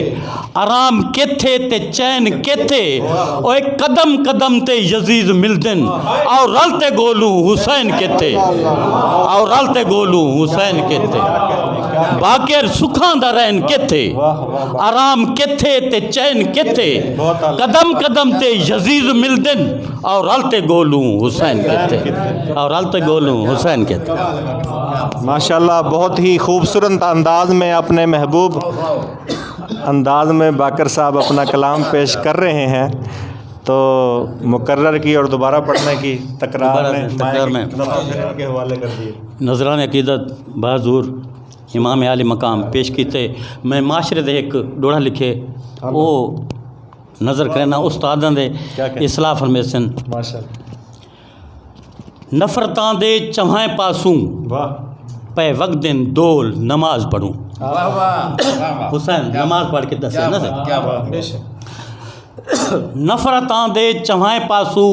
I: آرام کتھے تے چین کتھے؟ او ایک قدم قدم تے یزید ملدن، اور رلتے گولوں حسین کتھے؟ اور رلتے گولوں حسین کتھے؟ باقر سکھاں دا رین کتھے؟ آرام کتھے تے چین کتھے؟ قدم قدم تے یزید ملدن، اور رلتے گولوں حسین کتھے؟ اور رلتے گولوں حسین کتھے؟
J: ماشاءاللہ بہت ہی خوبصورت انداز میں اپنے محبوب انداز میں باقر صاحب اپنا کلام پیش کر رہے ہیں، تو مقرر کی اور دوبارہ پڑھنے کی تکرار میں کے حوالے کر دیے۔
I: نذران عقیدت بحضور امام عالی مقام پیش کیتے، میں معاشرے دے ایک ڈوڑا لکھے وہ نظر کرنا استاداں دے اصلاح فرمیسن۔ نفرتاں دے چوہائیں پاسوں پے وقت دن دول نماز پڑھوں۔ حسین نماز پڑھ کے دسے نا سے نفرتاں دے چوہائیں پاسو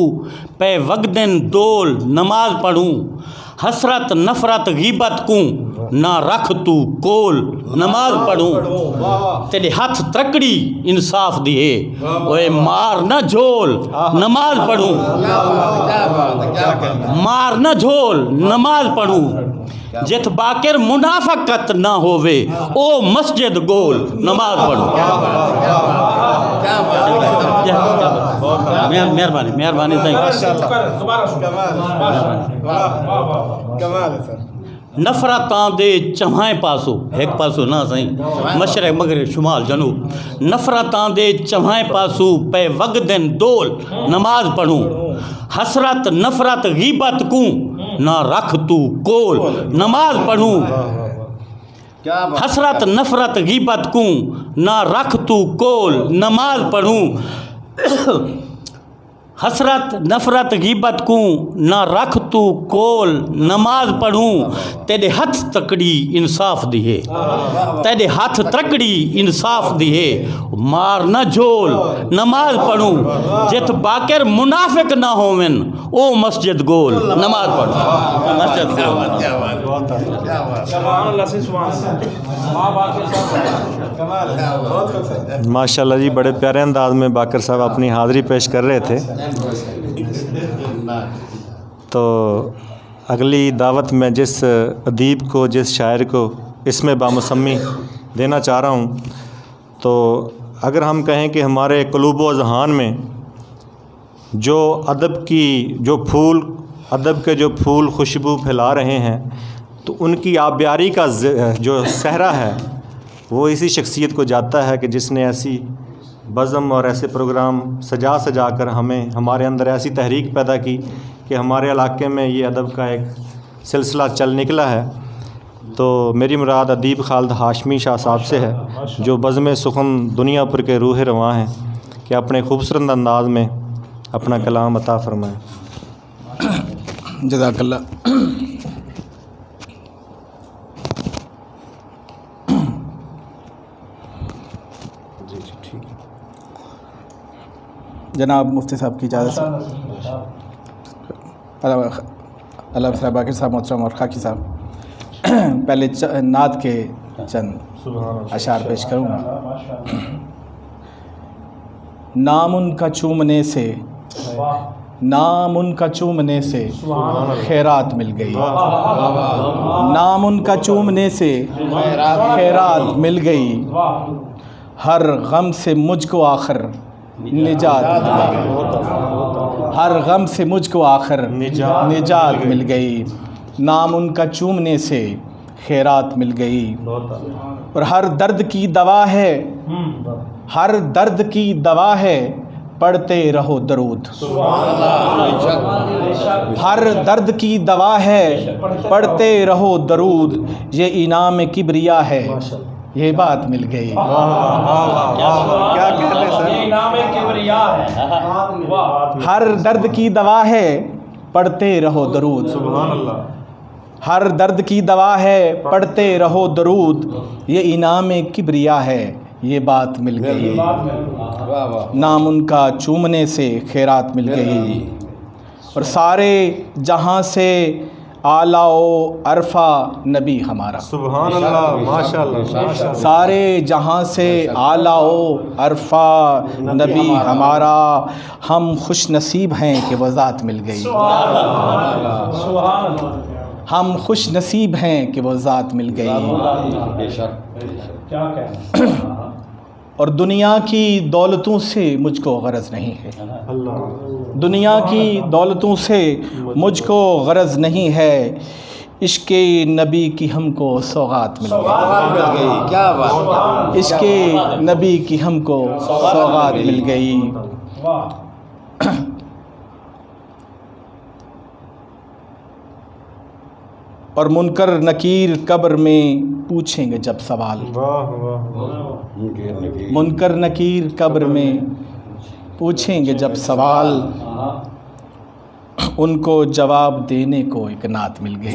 I: پے وقت دن دول نماز پڑھوں، حسرت نفرت غیبت کو نہ رکھ تو کول نماز پڑھوں، تیرے ہاتھ ترکڑی انصاف دیے اوے مار نہ جھول نماز پڑھوں، مار نہ جھول نماز پڑھوں، جت باقر منافقت نہ ہووے او مسجد گول نماز پڑھوں۔ مہربانی مہربانی نفرتاں دے چوہائیں پاسو، ایک پاسو نہ سائیں مشرق مغرب شمال جنوب، نفرتاں دے چوہائیں پاسو پے وقت دن دول نماز پڑھوں، حسرت نفرت غیبت کو نہ رکھ تو کول نماز پڑھوں، حسرت نفرت غیبت کو نہ رکھ تو کول نماز پڑھوں، حسرت نفرت غیبت کو نہ رکھ تو کول نماز پڑھوں، تیرے ہاتھ تکڑی انصاف دیے، تیرے ہاتھ تکڑی انصاف دیے، مار نہ جھول نماز پڑھوں، جت باقر منافق نہ ہوون او مسجد گول نماز پڑھوں۔ مسجد
J: ماشاءاللہ جی بڑے پیارے انداز میں باقر صاحب اپنی حاضری پیش کر رہے تھے، تو اگلی دعوت میں جس ادیب کو جس شاعر کو اسم بامسمی دینا چاہ رہا ہوں، تو اگر ہم کہیں کہ ہمارے قلوب و اذہان میں جو ادب کی جو پھول ادب کے جو پھول خوشبو پھیلا رہے ہیں، تو ان کی آبیاری کا جو صحرا ہے وہ اسی شخصیت کو جاتا ہے کہ جس نے ایسی بزم اور ایسے پروگرام سجا سجا کر ہمارے اندر ایسی تحریک پیدا کی کہ ہمارے علاقے میں یہ ادب کا ایک سلسلہ چل نکلا ہے۔ تو میری مراد ادیب خالد ہاشمی شاہ صاحب سے ہے، جو بزم سخن دنیا پر کے روح رواں ہیں، کہ اپنے خوبصورت انداز میں اپنا کلام عطا فرمائیں۔
A: جزاک اللہ۔ جناب مفتی صاحب کی اجازت سے علامہ صاحب باقر صاحب محترم اور خاکی صاحب پہلے نعت کے چند اشعار پیش کروں گا۔ نام ان کا چومنے سے نام ان کا چومنے سے خیرات مل گئی، نام ان کا چومنے سے خیرات مل گئی، ہر غم سے مجھ کو آخر نجات مل گئی۔ ہر غم سے مجھ کو آخر نجات مل گئی، نام ان کا چومنے سے خیرات مل گئی، اور ہر درد کی دوا ہے، ہر درد کی دوا ہے، پڑھتے رہو درود، ہر درد کی دوا ہے، پڑھتے رہو درود، یہ انعام کبریا ہے، یہ بات مل گئی۔ کیا کہتے ہیں سر؟ انعام کبریا ہے، ہر درد کی دوا ہے، پڑھتے رہو درود، ہر درد کی دوا ہے، پڑھتے رہو درود، یہ انعام کبریا ہے، یہ بات مل گئی، نام ان کا چومنے سے خیرات مل گئی، اور سارے جہاں سے اعلیٰ و عرفہ نبی ہمارا،
J: سبحان اللہ، ماشاء اللہ،
A: سارے جہاں سے اعلیٰ و عرفہ نبی ہمارا، ہم خوش نصیب ہیں کہ وہ ذات مل گئی، ہم خوش نصیب ہیں کہ وہ ذات مل گئی، اور دنیا کی دولتوں سے مجھ کو غرض نہیں ہے، دنیا کی دولتوں سے مجھ کو غرض نہیں ہے، عشق نبی کی ہم کو سوغات مل گئی، عشق نبی کی ہم کو سوغات مل گئی، اور منکر نکیر قبر میں پوچھیں گے جب سوال، منکر نکیر قبر میں پوچھیں گے جب سوال، ان کو جواب دینے کو ایک نعت مل گئی،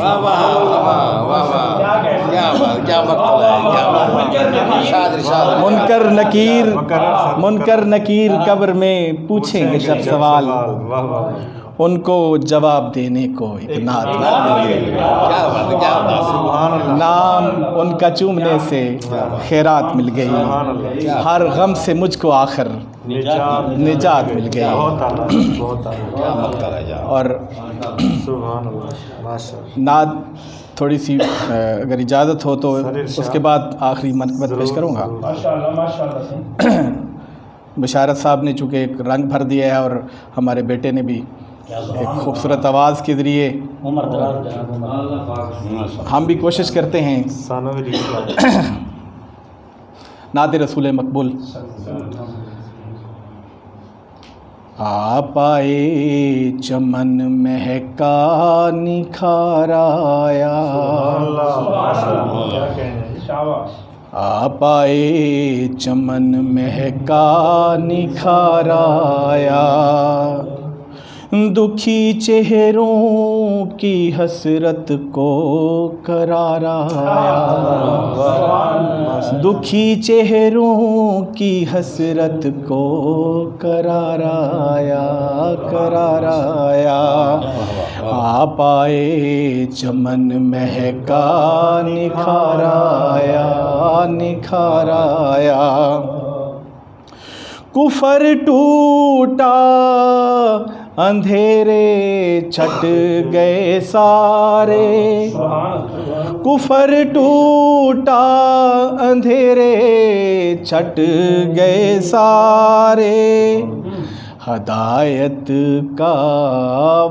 A: منکر نکیر قبر میں پوچھیں گے جب سوال، ان کو جواب دینے کو ایک نعت مل گئی، نام ان کا چومنے سے خیرات مل گئی، ہر غم سے مجھ کو آخر نجات مل گئی، اور نعت تھوڑی سی اگر اجازت ہو تو اس کے بعد آخری منقبت پیش کروں گا۔ بشارت صاحب نے چونکہ ایک رنگ بھر دیا ہے، اور ہمارے بیٹے نے بھی ایک خوبصورت آواز کے ذریعے، ہم بھی کوشش کرتے ہیں نعت رسول مقبول۔ آپ آئے چمن مہکا نکھار آیا، آپ آئے چمن مہکا نکھار آیا، دکھی چہروں کی حسرت کو قرار آیا، دکھی چہروں کی حسرت کو قرار آیا، قرار آیا، آپ آئے چمن مہکا نکھار آیا، نکھار آیا، کفر ٹوٹا اندھیرے چھٹ گئے سارے، کفر ٹوٹا اندھیرے چھٹ گئے سارے، ہدایت کا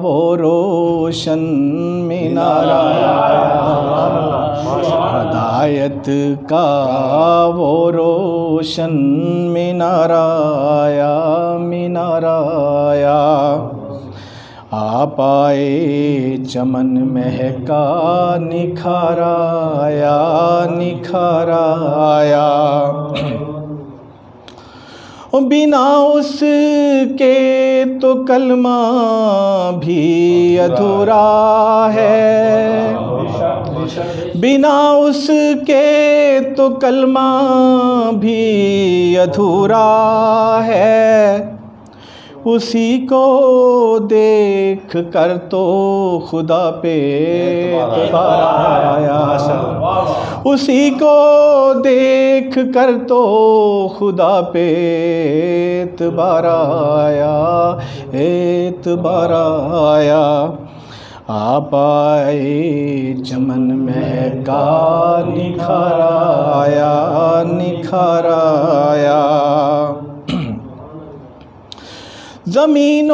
A: وہ روشن مینار آیا، ہدایت کا وہ روشن مینار آیا، مینار آیا، آپ آئے چمن مہکا نکھار آیا، نکھار آیا، بنا اس کے تو کلمہ بھی ادھورا ہے، بنا اس کے تو کلمہ بھی ادھورا ہے، اسی کو دیکھ کر تو خدا پہ اعتبار آیا، اسی کو دیکھ کر تو خدا پہ اعتبار آیا، اعتبار آیا، آپ آئے چمن مہکا نکھار آیا، نکھار آیا، زمین و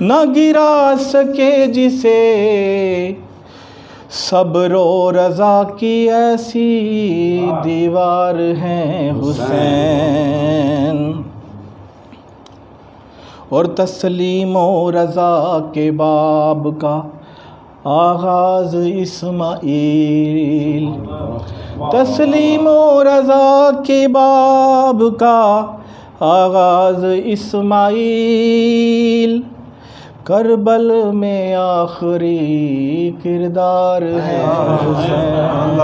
A: نہ گرا سکے جسے صبر و رضا کی ایسی دیوار ہے حسین، اور تسلیم و رضا کے باب کا آغاز اسماعیل، تسلیم و رضا کے باب کا آغاز اسماعیل، کربل میں آخری کردار ہے حسین،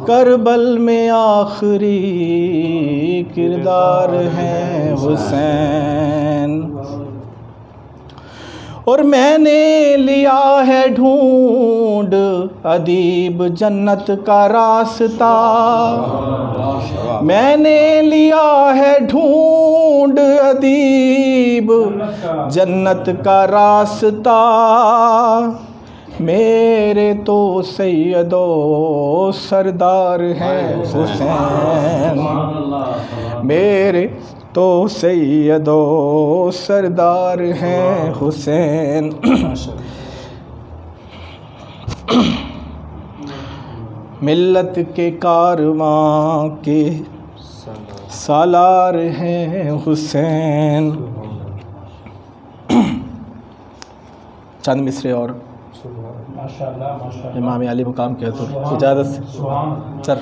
A: کربل میں آخری کردار ہے حسین، اور میں نے لیا ہے ڈھونڈ ادیب جنت کا راستہ، میں نے لیا ہے ڈھونڈ ادیب جنت کا راستہ، میرے تو سید و سردار ہیں حسین، میرے تو سید و سردار ہیں حسین، ملت کے کارواں کے سالار ہیں حسین۔ چند مصرے اور امام علی مقام کے حضور اجازت سے سر۔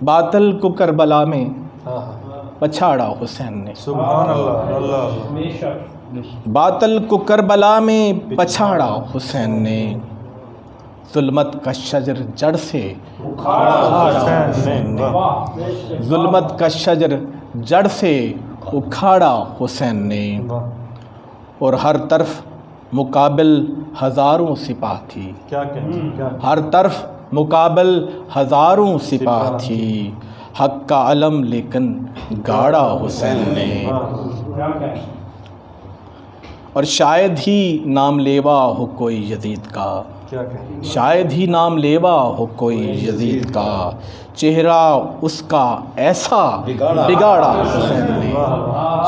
A: باطل کو کربلا میں پچھاڑا حسین نے، باطل کو کربلا میں پچھاڑا حسین نے، ظلمت کا شجر جڑ سے اکھاڑا حسین نے، ظلمت کا شجر جڑ سے اکھاڑا حسین نے، اور ہر طرف مقابل ہزاروں سپاہ تھی، ہر طرف مقابل ہزاروں سپاہ تھی، حق کا علم لیکن گاڑا حسین نے، اور شاید ہی نام لیوا ہو کوئی یزید کا، شاید ہی نام لیوا ہو کوئی یزید کا، چہرہ اس کا ایسا بگاڑا حسین نے،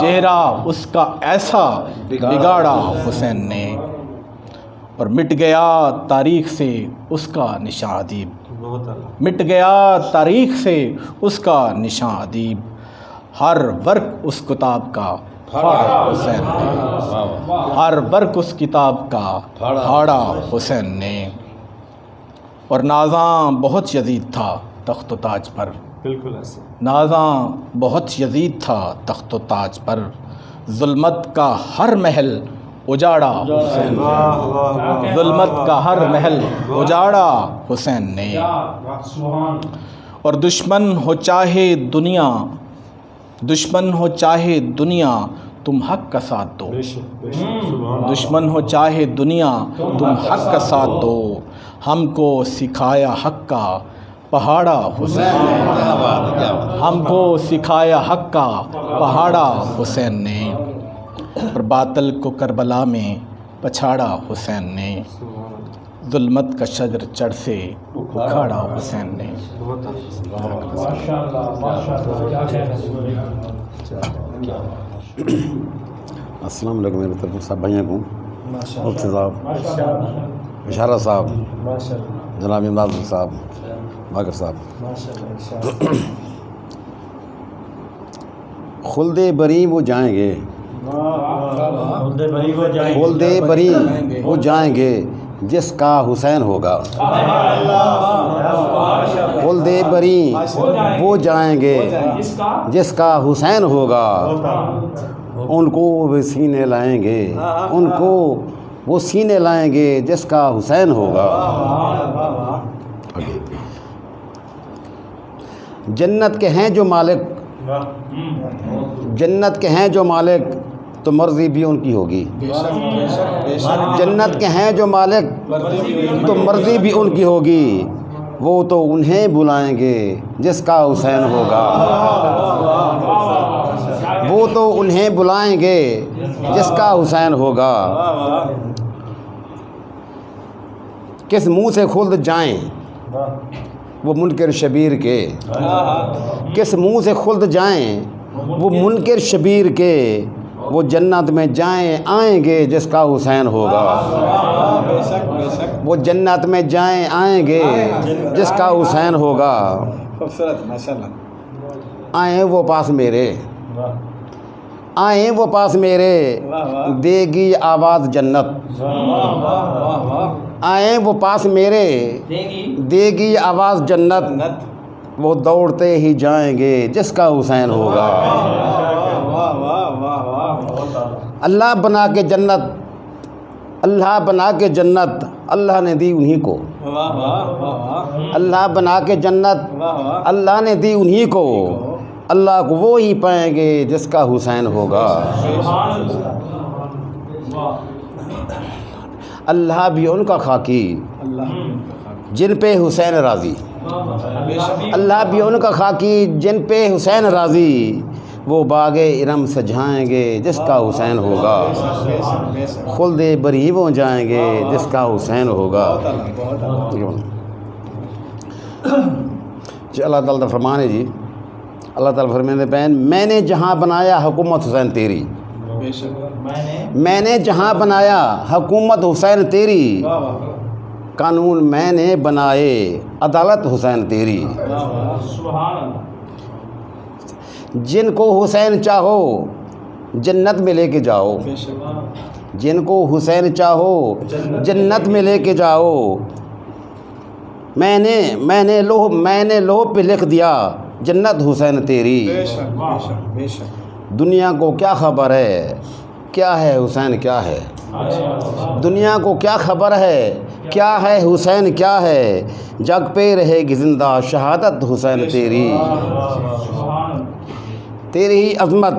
A: چہرہ اس کا ایسا بگاڑا حسین نے، اور مٹ گیا تاریخ سے اس کا نشاں ادیب، مٹ گیا تاریخ سے اس کا نشاں ادیب، ہر ورق اس کتاب کا پھاڑا حسین نے، ہر ورق اس کتاب کا پھاڑا حسین نے، اور نازاں بہت یزید تھا تخت و تاج پر، نازاں بہت یزید تھا تخت و تاج پر، ظلمت کا ہر محل اجاڑا حسین نے، ظلمت کا ہر محل اجاڑا حسین نے، اور دشمن ہو چاہے دنیا، دشمن ہو چاہے دنیا تم حق کا ساتھ دو، دشمن ہو چاہے دنیا تم حق کا ساتھ دو، ہم کو سکھایا حق کا پہاڑا حسین نے، ہم کو سکھایا حق کا پہاڑا حسین نے، اور باطل کو کربلا میں پچھاڑا حسین نے، ظلمت کا شجر چڑھ سے اکھاڑا حسین نے۔
K: السلام علیکم میرے طرف سب بھائیوں کو، مفتی صاحب، اشارہ صاحب، جناب امداد صاحب، باقر صاحب، خلد بری وہ جائیں گے، خلد بری وہ جائیں گے جس کا حسین ہوگا، خلد بری وہ جائیں گے جس کا حسین ہوگا، ان کو وہ سینے لائیں گے، ان کو وہ سینے لائیں گے جس کا حسین ہوگا۔ جنت کے ہیں جو مالک، جنت کے ہیں جو مالک تو مرضی بھی ان کی ہوگی، جنت کے ہیں جو مالک تو مرضی بھی ان کی ہوگی، وہ تو انہیں بلائیں گے جس کا حسین ہوگا، وہ تو انہیں بلائیں گے جس کا حسین ہوگا۔ کس منہ سے خلد جائیں وہ منکر شبیر کے، کس منہ سے خلد جائیں وہ منکر شبیر کے وہ جنت میں جائیں آئیں گے جس کا حسین ہوگا. وہ جنت میں جائیں آئیں گے جس کا حسین ہوگا.
A: خوبصورت ماشاء اللہ.
K: آئیں وہ پاس میرے، آئیں وہ پاس میرے، دے گی آواز جنت. آئیں وہ پاس میرے، دے گی آواز جنت. وہ دوڑتے ہی جائیں گے جس کا حسین ہوگا. اللہ بنا کے جنت، اللہ بنا کے جنت اللہ نے دی انہی کو. اللہ بنا کے جنت اللہ نے دی انہی کو. اللہ کو وہ ہی پائیں گے جس کا حسین ہوگا. اللہ بھی ان کا خاکی جن پہ حسین راضی. اللہ بھی ان کا خاکی جن پہ حسین راضی. وہ باغ ارم سجائیں گے جس کا حسین ہوگا. خلد بری وہ جائیں گے جس کا حسین ہوگا. جی اللہ تعالیٰ فرمانے جی، اللہ تعالیٰ فرمانے پہن میں نے جہاں بنایا حکومت حسین تیری. میں نے جہاں بنایا حکومت حسین تیری. قانون میں نے بنائے عدالت حسین تیری. جن کو حسین چاہو جنت میں لے کے جاؤ. جن کو حسین چاہو جنت میں لے کے جاؤ. میں نے لوح پہ لکھ دیا جنت حسین تیری. دنیا کو کیا خبر ہے کیا ہے حسین کیا ہے. دنیا کو کیا خبر ہے کیا ہے حسین کیا ہے. جگ پہ رہے گی زندہ شہادت حسین تیری. تیری ہی عظمت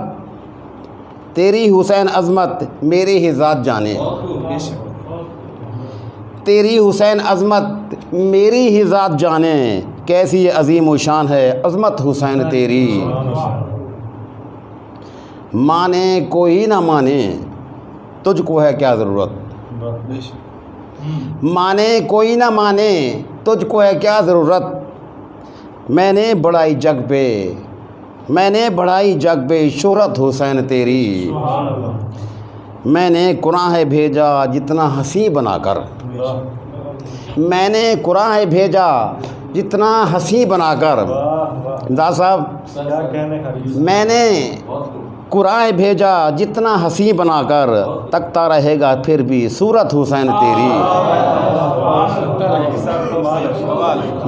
K: تیری حسین عظمت میری ہی ذات جانے. تیری حسین عظمت میری ہی ذات جانے. کیسی عظیم و شان ہے عظمت حسین تیری. مانے کوئی نہ مانے تجھ کو ہے کیا ضرورت. مانے کوئی نہ مانے تجھ کو ہے کیا ضرورت. میں نے بڑھائی جگ پہ میں نے بڑھائی جگ پہ شہرت حسین تیری. میں نے قرآن بھیجا جتنا ہنسی بنا کر. میں نے قرآن بھیجا جتنا ہنسی بنا کر. دا صاحب میں نے قرآن بھیجا جتنا ہنسی بنا کر. تکتا رہے گا پھر بھی صورت حسین تیری.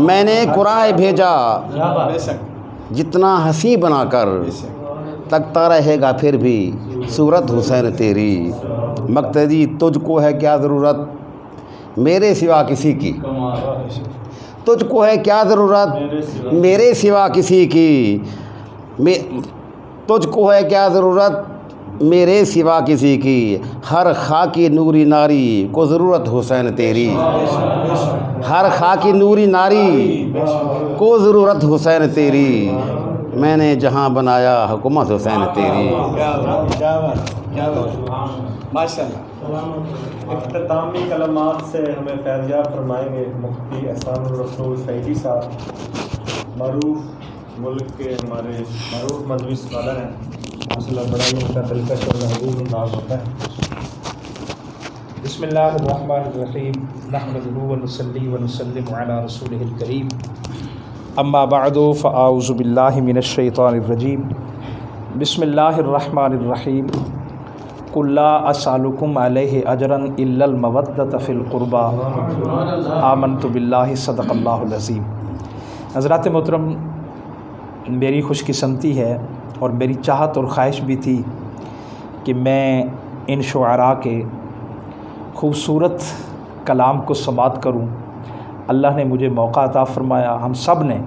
K: میں نے قرآن بھیجا جتنا ہنسی بنا کر. تکتا رہے گا پھر بھی صورت حسین تیری. مقتدی تجھ کو ہے کیا ضرورت میرے سوا کسی کی. تجھ کو ہے کیا ضرورت میرے سوا کسی کی. تجھ کو ہے کیا ضرورت میرے سوا کسی کی. ہر خاکی نوری ناری کو ضرورت حسین تیری. ہر خاکی نوری ناری کو ضرورت حسین تیری. میں نے جہاں بنایا حکومت حسین تیری.
A: ماشاء اللہ.
L: اختتامی کلمات سے ہمیں فیضیاب فرمائیں گے مفتی احسان الرسول سعیدی صاحب. معروف ملک کے ہمارے معروف مذہبی اسکالر ہیں. ماشاء اللہ بڑا ہی ان کا دلکش اور محبوب انداز ہوتا ہے. بسم اللہ الرحمن الرحیم. نحمدہ ونصلی ونسلم علی رسولہ الکریم. اما بعد فاعوذ باللہ من الشیطان الرجیم. بسم اللہ الرحمن الرحیم. قل لا اسألکم علیہ اجرا الا المودۃ فی القربى آمنت باللہ صدق اللہ العظیم. حضرات محترم، میری خوش قسمتی ہے اور میری چاہت اور خواہش بھی تھی کہ میں ان شعراء کے خوبصورت کلام کو سماعت کروں. اللہ نے مجھے موقع عطا فرمایا. ہم سب نے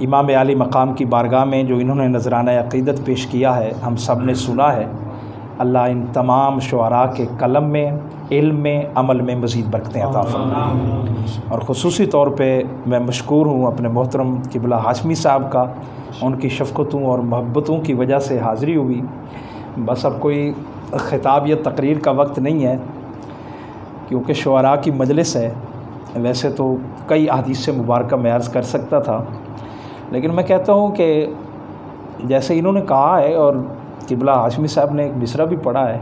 L: امام عالی مقام کی بارگاہ میں جو انہوں نے نذرانہ عقیدت پیش کیا ہے ہم سب نے سنا ہے. اللہ ان تمام شعراء کے قلم میں، علم میں، عمل میں مزید برکتیں عطا فرمائے. اور خصوصی طور پہ میں مشکور ہوں اپنے محترم قبلہ ہاشمی صاحب کا. ان کی شفقتوں اور محبتوں کی وجہ سے حاضری ہوئی. بس اب کوئی خطاب یا تقریر کا وقت نہیں ہے کیونکہ شعراء کی مجلس ہے. ویسے تو کئی احادیث مبارکہ میں عرض کر سکتا تھا، لیکن میں کہتا ہوں کہ
M: جیسے انہوں نے کہا ہے اور قبلہ ہاشمی صاحب نے ایک مصرع بھی پڑھا ہے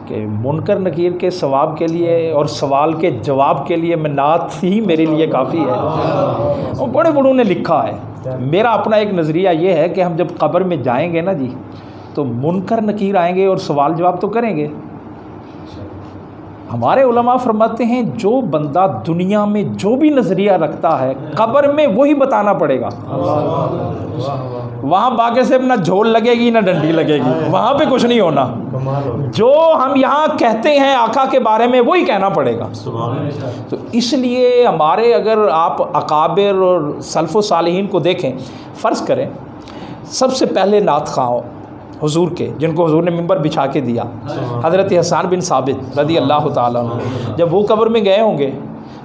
M: کہ منکر نکیر کے ثواب کے لیے اور سوال کے جواب کے لیے میں نعت ہی میرے لیے کافی ہے. اور بڑے بڑوں نے لکھا ہے. میرا اپنا ایک نظریہ یہ ہے کہ ہم جب قبر میں جائیں گے نا جی تو منکر نکیر آئیں گے اور سوال جواب تو کریں گے. ہمارے علماء فرماتے ہیں جو بندہ دنیا میں جو بھی نظریہ رکھتا ہے قبر میں وہی بتانا پڑے گا. وہاں باقی سے نہ جھول لگے گی نہ ڈنڈی لگے گی, وہاں پہ کچھ نہیں ہونا. جو ہم یہاں کہتے ہیں آقا کے بارے میں وہی کہنا پڑے گا. تو اس لیے ہمارے اگر آپ اکابر اور سلف و صالحین کو دیکھیں, فرض کریں سب سے پہلے نعت خواں حضور کے جن کو حضور نے ممبر بچھا کے دیا, حضرت حسان بن ثابت رضی اللہ تعالیٰ عنہ, جب وہ قبر میں گئے ہوں گے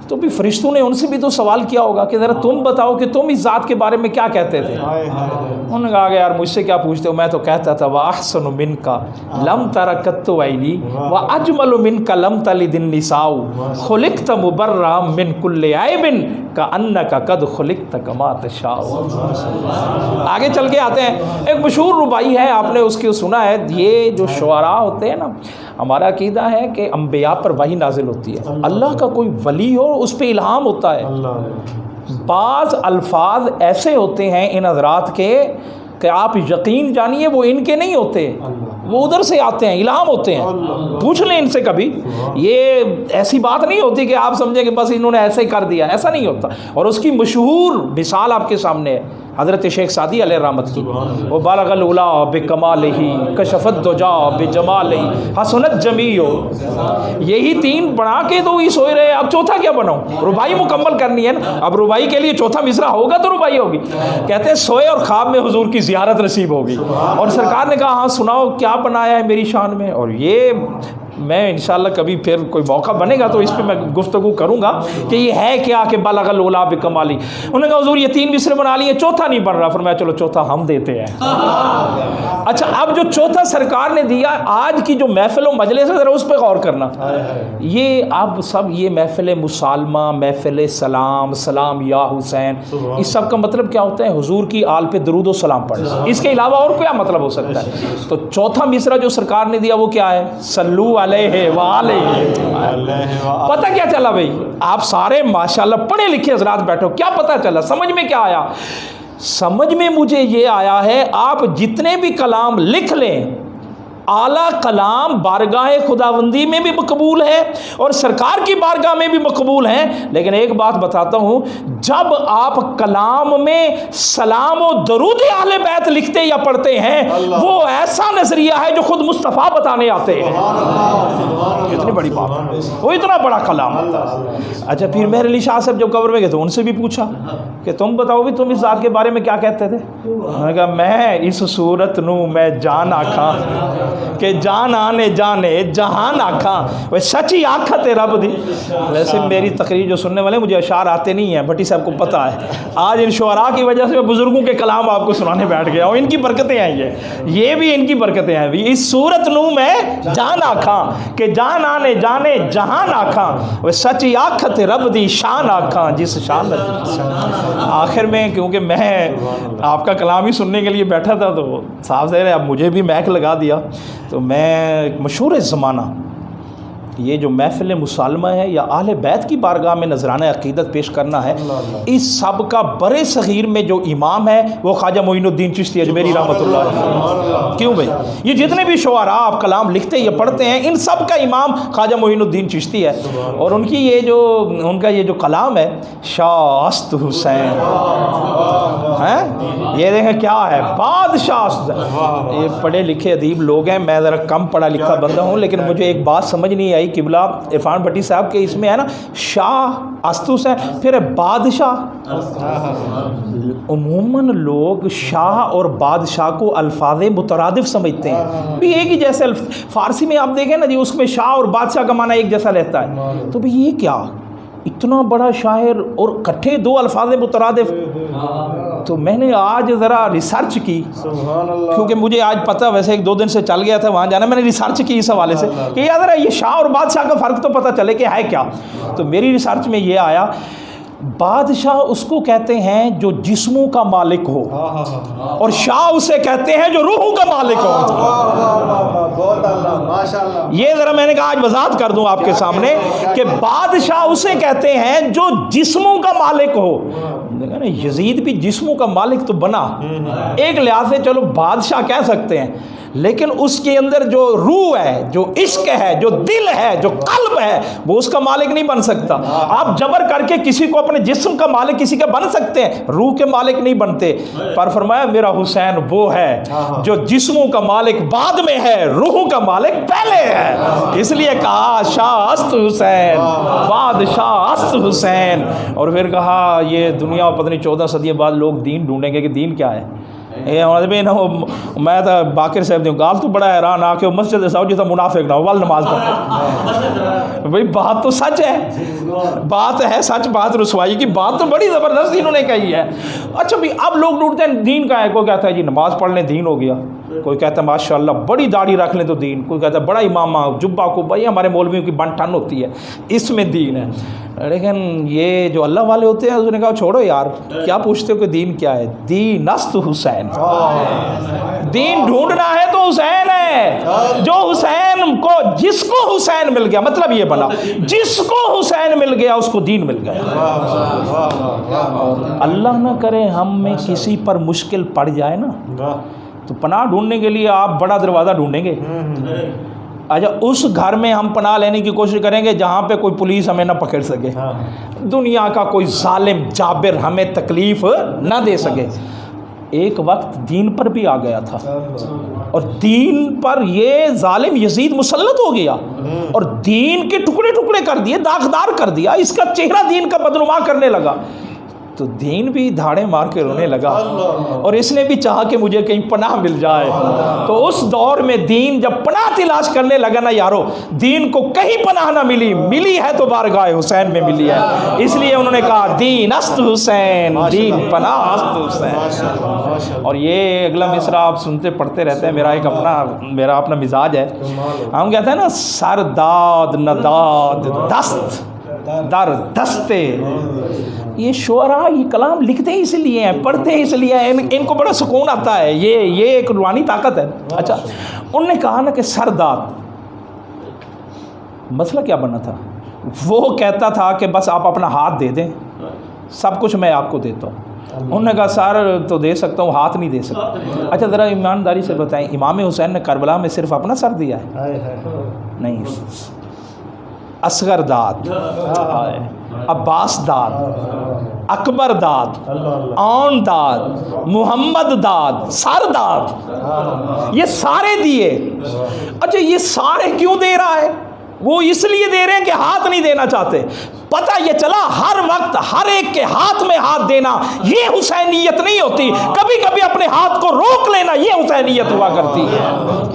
M: تو بھی فرشتوں نے ان سے بھی تو سوال کیا ہوگا کہ ذرا تم بتاؤ کہ تم اس ذات کے بارے میں کیا کہتے تھے. انہوں نے کہا کہ یار مجھ سے کیا پوچھتے ہو, میں تو کہتا تھا وَأَحْسَنُ مِنْكَ لَمْ تَرَ قَطُّ عَيْنِي وَأَجْمَلُ مِنْكَ لَمْ تَلِدِ النِّسَاءُ خُلِقْتَ مُبَرَّأً مِنْ كُلِّ عَيْبٍ كَأَنَّكَ قَدْ خُلِقْتَ كَمَا تَشَاءُ. آگے چل کے آتے ہیں, ایک مشہور ربائی ہے, آپ نے اس کی سنا ہے. یہ جو شعراء ہوتے ہیں نا, ہمارا عقیدہ ہے کہ انبیاء پر وحی نازل ہوتی ہے. اللہ کا کوئی ولی ہو اس پہ الہام ہوتا ہے. بعض الفاظ ایسے ہوتے ہیں ان حضرات کے کہ آپ یقین جانیے وہ ان کے نہیں ہوتے, وہ ادھر سے آتے ہیں, الہام ہوتے ہیں. پوچھ لیں ان سے کبھی, یہ ایسی بات نہیں ہوتی کہ آپ سمجھیں کہ بس انہوں نے ایسے ہی کر دیا, ایسا نہیں ہوتا. اور اس کی مشہور مثال آپ کے سامنے ہے حضرت شیخ سعدی علیہ رحمت کی. وہ بالغ العلا بکمالہ کشفت الدجا بجمالہ حسنت جمیع. یہی تین بنا کے تو یہ سوچ رہے اب چوتھا کیا بناؤں, ربائی مکمل کرنی ہے نا. اب ربائی کے لیے چوتھا مصرع ہوگا تو ربائی ہوگی. کہتے ہیں سوئے اور خواب میں حضور کی زیارت نصیب ہوگی, اور سرکار نے کہا ہاں سناؤ کیا بنایا ہے میری شان میں. اور یہ میں انشاءاللہ کبھی پھر کوئی موقع بنے گا تو اس پہ میں گفتگو کروں گا کہ یہ ہے کیا کہ بالغ العلا بکمالی. انہوں نے کہا حضور یہ تین مصرے بنا لیے, چوتھا نہیں بن رہا. فرمایا چلو چوتھا ہم دیتے ہیں. اچھا اب جو چوتھا سرکار نے دیا, آج کی جو محفل و مجلس ہے ذرا اس پہ غور کرنا. یہ اب سب یہ محفل مسالمہ, محفل سلام, سلام یا حسین, اس سب کا مطلب کیا ہوتا ہے؟ حضور کی آل پہ درود و سلام پڑھنا. اس کے علاوہ اور کیا مطلب ہو سکتا ہے؟ تو چوتھا مصرع جو سرکار نے دیا وہ کیا ہے؟ صلو علیہ وآلہ. پتہ کیا چلا بھائی؟ آپ سارے ماشاءاللہ پڑھے لکھے حضرات بیٹھو, کیا پتہ چلا؟ سمجھ میں کیا آیا؟ سمجھ میں مجھے یہ آیا ہے آپ جتنے بھی کلام لکھ لیں, اعلیٰ کلام بارگاہ خداوندی میں بھی مقبول ہے اور سرکار کی بارگاہ میں بھی مقبول ہیں. لیکن ایک بات بتاتا ہوں, جب آپ کلام میں سلام و درود اہل بیت لکھتے یا پڑھتے ہیں وہ ایسا نظریہ ہے جو خود مصطفیٰ بتانے آتے ہیں. اتنی بڑی بات, وہ اتنا بڑا کلام ہوتا ہے. اچھا پھر مہر علی شاہ صاحب جب قبر میں گئے تو ان سے بھی پوچھا کہ تم بتاؤ بھی تم اس ذات کے بارے میں کیا کہتے تھے؟ انہوں نے کہا میں اس صورت نو میں جان آکھاں کہ جان آنے جانے جہان آکھاں وہ سچی آنکھت رب دی. ویسے میری تقریر جو سننے والے مجھے اشعار آتے نہیں ہیں, بھٹی صاحب کو پتہ ہے. آج ان شعراء کی وجہ سے میں بزرگوں کے کلام آپ کو سنانے بیٹھ گیا اور ان کی برکتیں ہیں, یہ بھی ان کی برکتیں ہیں. اس صورت نو میں جان آکھاں کہ جان آنے جانے جہان آکھاں وہ سچی آنکھت رب دی شان آکھاں جس شان رکھی. آخر میں کیونکہ میں آپ کا کلام ہی سننے کے لیے بیٹھا تھا تو صاحب سے اب مجھے بھی محک لگا دیا. تو میں مشہور زمانہ یہ جو محفل مسالمہ ہے یا اہل بیت کی بارگاہ میں نذرانہ عقیدت پیش کرنا ہے, اس سب کا برے صغیر میں جو امام ہے وہ خواجہ معین الدین چشتی اجمیری رحمۃ اللہ علیہ. کیوں بھائی؟ یہ جتنے بھی شعراء آپ کلام لکھتے یا پڑھتے ہیں ان سب کا امام خواجہ معین الدین چشتی ہے. اور ان کی یہ جو ان کا یہ جو کلام ہے شاہ است حسین ہیں, یہ دیکھیں کیا ہے, بادشاہ است. یہ پڑھے لکھے ادیب لوگ ہیں, میں ذرا کم پڑھا لکھا بندہ ہوں, لیکن مجھے ایک بات سمجھ نہیں آئی. قبلہ عرفان بھٹی صاحب کے اس میں ہے نا شاہ استوس ہے, پھر ہے بادشاہ. عموماً لوگ شاہ اور بادشاہ کو الفاظ مترادف سمجھتے ہیں بھی ایک ہی جیسے. فارسی میں آپ دیکھیں نا جی, اس میں شاہ اور بادشاہ کا معنی ایک جیسا رہتا ہے. تو بھی یہ کیا اتنا بڑا شاعر اور کٹھے دو الفاظ مترادف. تو میں نے آج ذرا ریسرچ کی, کیونکہ مجھے آج پتہ ویسے ایک دو دن سے چل گیا تھا وہاں جانا, میں نے ریسرچ کی اس حوالے سے کہ یار ذرا یہ شاہ اور بادشاہ کا فرق تو پتہ چلے کہ ہے کیا. تو میری ریسرچ میں یہ آیا بادشاہ اس کو کہتے ہیں جو جسموں کا مالک ہو، اور شاہ اسے کہتے ہیں جو روحوں کا مالک ہو۔ یہ ذرا میں نے کہا آج وضاحت کر دوں آپ کے سامنے کہ بادشاہ اسے کہتے ہیں جو جسموں کا مالک ہو۔ یزید بھی جسموں کا مالک تو بنا، ایک لحاظ سے چلو بادشاہ کہہ سکتے ہیں، لیکن اس کے اندر جو روح ہے، جو عشق ہے، جو دل ہے، جو قلب ہے، وہ اس کا مالک نہیں بن سکتا۔ آپ جبر کر کے کسی کو اپنے جسم کا مالک کسی کا بن سکتے ہیں، روح کے مالک نہیں بنتے۔ پر فرمایا میرا حسین وہ ہے جو جسموں کا مالک بعد میں ہے، روحوں کا مالک پہلے ہے۔ اس لیے کہا شاہ است حسین، بادشاہ است حسین۔ اور پھر کہا یہ دنیا پتہ نہیں 14 صدیوں بعد لوگ دین ڈھونڈیں گے کہ دین کیا ہے۔ میں تو باقر صاحب دوں گال تو بڑا حیران آ کے مسجد صاحب جیسا منافق نہ ہو وال نماز پڑھتے۔ بھائی بات تو سچ ہے، بات ہے سچ، بات رسوائی کی بات تو بڑی زبردست انہوں نے کہی ہے۔ اچھا بھی اب لوگ ڈھونڈتے ہیں دین کا ہے، کوئی کہتا ہے جی نماز پڑھ لیں دین ہو گیا، کوئی کہتا ہے ماشاءاللہ بڑی داڑھی رکھ لیں تو دین، کوئی کہتا ہے بڑا امامہ جبہ کو، بھائی ہمارے مولویوں کی بن ٹھن ہوتی ہے اس میں دین ہے۔ لیکن یہ جو اللہ والے ہوتے ہیں اس نے کہا چھوڑو یار، کیا پوچھتے ہو کہ دین کیا ہے؟ دین است حسین، دین ڈھونڈنا ہے تو حسین ہے، جو حسین کو، جس کو حسین مل گیا، مطلب یہ بنا جس کو حسین مل گیا اس کو دین مل گیا۔ اللہ نہ کرے ہم میں کسی پر مشکل پڑ جائے نا تو پناہ ڈھونڈنے کے لیے آپ بڑا دروازہ ڈھونڈیں گے۔ اچھا اس گھر میں ہم پناہ لینے کی کوشش کریں گے جہاں پہ کوئی پولیس ہمیں نہ پکڑ سکے، دنیا کا کوئی ظالم جابر ہمیں تکلیف نہ دے سکے۔ ایک وقت دین پر بھی آ گیا تھا، اور دین پر یہ ظالم یزید مسلط ہو گیا اور دین کے ٹکڑے ٹکڑے کر دیے، داغدار کر دیا، اس کا چہرہ دین کا بدنما کرنے لگا، تو دین بھی دھاڑے مار کے رونے لگا، اور اس نے بھی چاہا کہ مجھے کہیں پناہ مل جائے۔ تو اس دور میں دین جب پناہ تلاش کرنے لگا نا یارو، دین کو کہیں پناہ نہ ملی، ملی ہے تو بارگاہ حسین میں ملی ہے، اس لیے انہوں نے کہا دین است حسین، دین پناہ است حسین۔ اور یہ اگلا مصرع آپ سنتے پڑھتے رہتے ہیں، میرا اپنا مزاج ہے، ہم کہتے ہیں نا سر داد نداد دست در دستے، یہ شعراء یہ کلام لکھتے ہی اس لیے ہیں، پڑھتے ہی اس لیے ہیں، ان کو بڑا سکون آتا ہے، یہ ایک روحانی طاقت ہے۔ اچھا انہوں نے کہا نا کہ سرداد، مسئلہ کیا بنا تھا؟ وہ کہتا تھا کہ بس آپ اپنا ہاتھ دے دیں سب کچھ میں آپ کو دیتا ہوں۔ انہوں نے کہا سر تو دے سکتا ہوں، ہاتھ نہیں دے سکتا۔ اچھا ذرا ایمانداری سے بتائیں، امام حسین نے کربلا میں صرف اپنا سر دیا ہے؟ نہیں، اصغر داد، عباس داد، اکبر داد، آن داد، محمد داد، سر داد، یہ سارے دیے۔ اچھا یہ سارے کیوں دے رہا ہے؟ وہ اس لیے دے رہے ہیں کہ ہاتھ نہیں دینا چاہتے۔ پتہ یہ چلا ہر وقت ہر ایک کے ہاتھ میں ہاتھ دینا یہ حسینیت نہیں ہوتی، کبھی کبھی اپنے ہاتھ کو روک لینا یہ حسینیت ہوا کرتی ہے،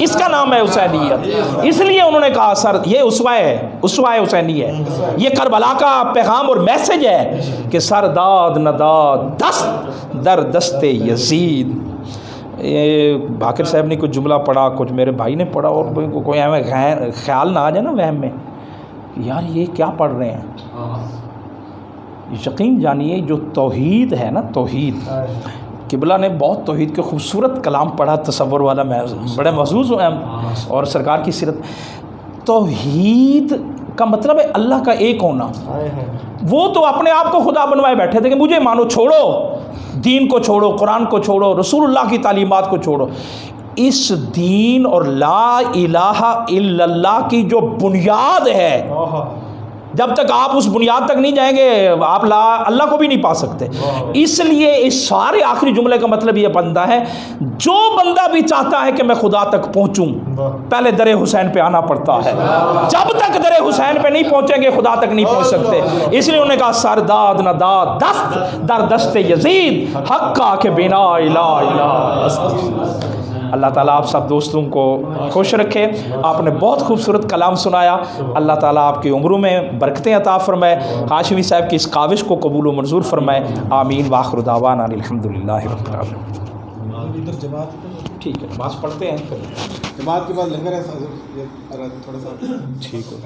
M: اس کا نام ہے حسینیت۔ اس لیے انہوں نے کہا سر یہ اسوہ ہے، اسوہ حسینی ہے، یہ کربلا کا پیغام اور میسج ہے کہ سر داد نداد دست در دست یزید۔ یہ باقر صاحب نے کچھ جملہ پڑھا، کچھ میرے بھائی نے پڑھا، اور کوئی ہمیں خیال نہ آ جائے نا وہم میں یار یہ کیا پڑھ رہے ہیں۔ یقین جانیے جو توحید ہے نا، توحید، قبلہ نے بہت توحید کے خوبصورت کلام پڑھا، تصور والا، میں بڑے محظوظ ہوئے اور سرکار کی سیرت۔ توحید کا مطلب ہے اللہ کا ایک ہونا۔ وہ تو اپنے آپ کو خدا بنوائے بیٹھے تھے کہ مجھے مانو، چھوڑو دین کو، چھوڑو قرآن کو، چھوڑو رسول اللہ کی تعلیمات کو چھوڑو۔ اس دین اور لا الہ الا اللہ کی جو بنیاد ہے، جب تک آپ اس بنیاد تک نہیں جائیں گے آپ اللہ کو بھی نہیں پا سکتے۔ اس لیے اس سارے آخری جملے کا مطلب یہ بنتا ہے جو بندہ بھی چاہتا ہے کہ میں خدا تک پہنچوں پہلے در حسین پہ آنا پڑتا ہے، جب تک در حسین پہ نہیں پہنچیں گے خدا تک نہیں پہنچ سکتے۔ اس لیے انہوں نے کہا سرداد نداد دست در دست یزید حق کا کہ بنا الہ الا۔ اللہ تعالیٰ آپ سب دوستوں کو خوش رکھے۔ آپ نے بہت خوبصورت کلام سنایا، اللہ تعالیٰ آپ کی عمروں میں برکتیں عطا فرمائے، ہاشمی صاحب کی اس کاوش کو قبول و منظور فرمائے، آمین۔ وآخر دعوانا الحمدللہ رب العالمین۔ ٹھیک ہے، نماز پڑھتے ہیں،
A: جماعت کے بعد لنگر ہے تھوڑا سا ٹھیک ہو۔